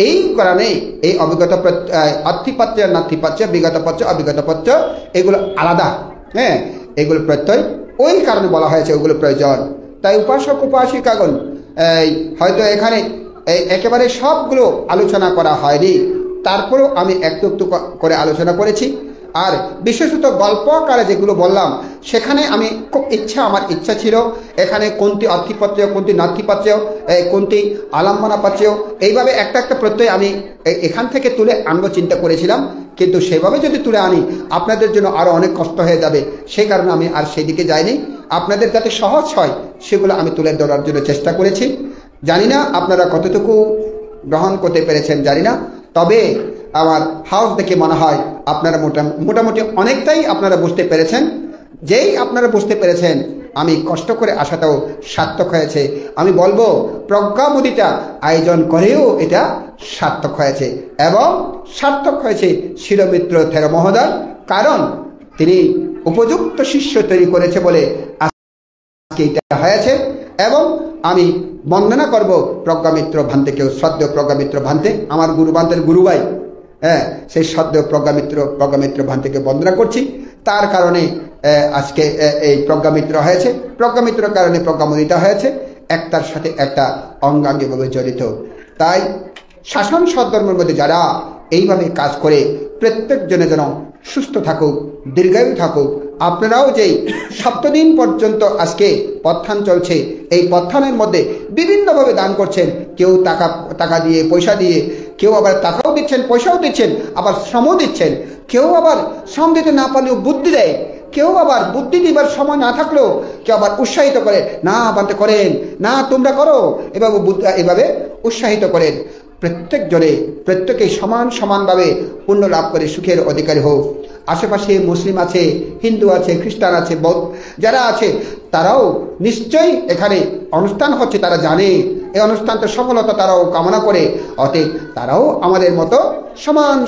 Speaker 1: এই কারণে এই অভিজ্ঞতা অর্থিপাচ্য, নাথিপাচ্য, বিগত পাচ্য, অভিজ্ঞতা পাচ্য এগুলো আলাদা। হ্যাঁ, এগুলো প্রত্যয়, ওই কারণে বলা হয়েছে ওগুলো প্রয়োজন। তাই উপাসক উপাসিকাগণ হয়তো এখানে একেবারে সবগুলো আলোচনা করা হয়নি, তারপরেও আমি একটু করে আলোচনা করেছি। আর বিশেষত গল্প আকারে যেগুলো বললাম, সেখানে আমি খুব আমার ইচ্ছা ছিল এখানে কোনটি অর্থিপাচ্য, কোনটি নাথিপাচ্য, কোনটি আলম্বনা পাচ্য, এইভাবে একটা প্রত্যয় আমি এখান থেকে তুলে আনবো চিন্তা করেছিলাম। কিন্তু সেভাবে যদি তুলে আনি আপনাদের জন্য আরও অনেক কষ্ট হয়ে যাবে, সেই কারণে আমি আর সেই দিকে যাইনি। আপনাদের যাতে সহজ হয় সেগুলো আমি তুলে ধরার জন্য চেষ্টা করেছি। জানি না আপনারা কতটুকু গ্রহণ করতে পেরেছেন জানি না, তবে আমার হাউস দেখে মনে হয় আপনারা মোটামুটি অনেকটাই আপনারা বুঝতে পেরেছেন। যেই আপনারা বুঝতে পেরেছেন আমি কষ্ট করে আসাটাও সার্থক হয়েছে। আমি বলবো প্রজ্ঞামোদিতা আয়োজন করেও এটা সার্থক হয়েছে, এবং সার্থক হয়েছে শিরমিত্র থের মহোদয়, কারণ তিনি উপযুক্ত শিষ্য তৈরি করেছে বলে আজকে এটা হয়েছে। এবং আমি বন্দনা করব প্রজ্ঞামিত্র ভান্তেকেও, শ্রদ্ধেয় প্রজ্ঞামিত্র ভান্তে, আমার গুরু ভান্তের গুরুভাই, হ্যাঁ, সেই শ্রদ্ধেয় প্রজ্ঞামিত্র ভান্তেকে বন্দনা করছি। তার কারণে আজকে এই প্রজ্ঞামিত্র হয়েছে, প্রজ্ঞামিত্রের কারণে প্রজ্ঞামোদিতা হয়েছে, একটার সাথে একটা অঙ্গাঙ্গিভাবে জড়িত। তাই শাসন সদ্ধর্মের মধ্যে যারা এইভাবে কাজ করে প্রত্যেকজনে যেন সুস্থ থাকুক, দীর্ঘায়ু থাকুক। আপনারাও যেই 7 দিন পর্যন্ত আজকে পত্থান চলছে, এই পত্থানের মধ্যে বিভিন্নভাবে দান করছেন, কেউ টাকা দিয়ে, পয়সা দিয়ে, কেউ আবার টাকাও দিচ্ছেন, পয়সাও দিচ্ছেন, আবার শ্রমও দিচ্ছেন, কেউ আবার শ্রম দিতে না পারলেও বুদ্ধি দেয়, কেউ আবার বুদ্ধি দিবার সময় না থাকলেও কেউ আবার উৎসাহিত করে, না বানতে করেন, না তোমরা করো, এভাবে উৎসাহিত করেন। প্রত্যেকেই সমানভাবে পুণ্য লাভ করে সুখের অধিকারী হোক। আশেপাশে মুসলিম আছে, হিন্দু আছে, খ্রিস্টান আছে, বৌদ্ধ যারা আছে তারাও নিশ্চয়ই এখানে অনুষ্ঠান হচ্ছে, তারা জানে এই অনুষ্ঠানটা সফলতা তারাও কামনা করে, অতএব তারাও আমাদের মতো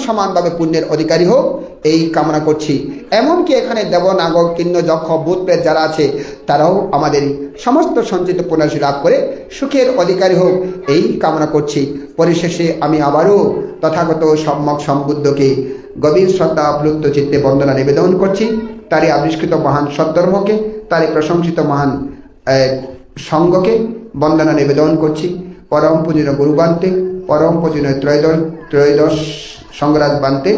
Speaker 1: সমানভাবে পুণ্যের অধিকারী হোক এই কামনা করছি। এমনকি এখানে দেব, নাগর, কিন্ন, যক্ষ, ভূত, প্রেত যারা আছে তারাও আমাদের সমস্ত সঞ্চিত পুণ্যরাশি লাভ করে সুখের অধিকারী হোক এই কামনা করছি। পরিশেষে আমি আবারও তথাগত সম্যক সম্বুদ্ধকে গভীর শ্রদ্ধা আপ্লুত চিত্তে বন্দনা নিবেদন করছি। তারই আবিষ্কৃত মহান সদ্ধর্মকে, তারই প্রশংসিত মহান সঙ্গকে বন্দনা নিবেদন করছি। পরম পূজনীয় গুরু বান্তে, পরম পূজনীয় ত্রয়োদশ সঙ্গরাজ বান্তে,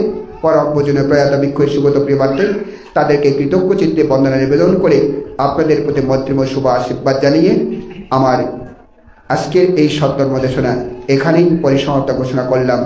Speaker 1: পরম পূজনীয় প্রয়াত ভিক্ষু সুগত প্রিয় বান্তে, তাদেরকে কৃতজ্ঞ চিত্তে বন্দনা নিবেদন করে আপনাদের প্রতি মৈত্রীময় শুভ আশীর্বাদ জানিয়ে আমার আজকের এই সদ্ধর্ম দেশনা এখানেই পরিসমাপ্ত ঘোষণা করলাম।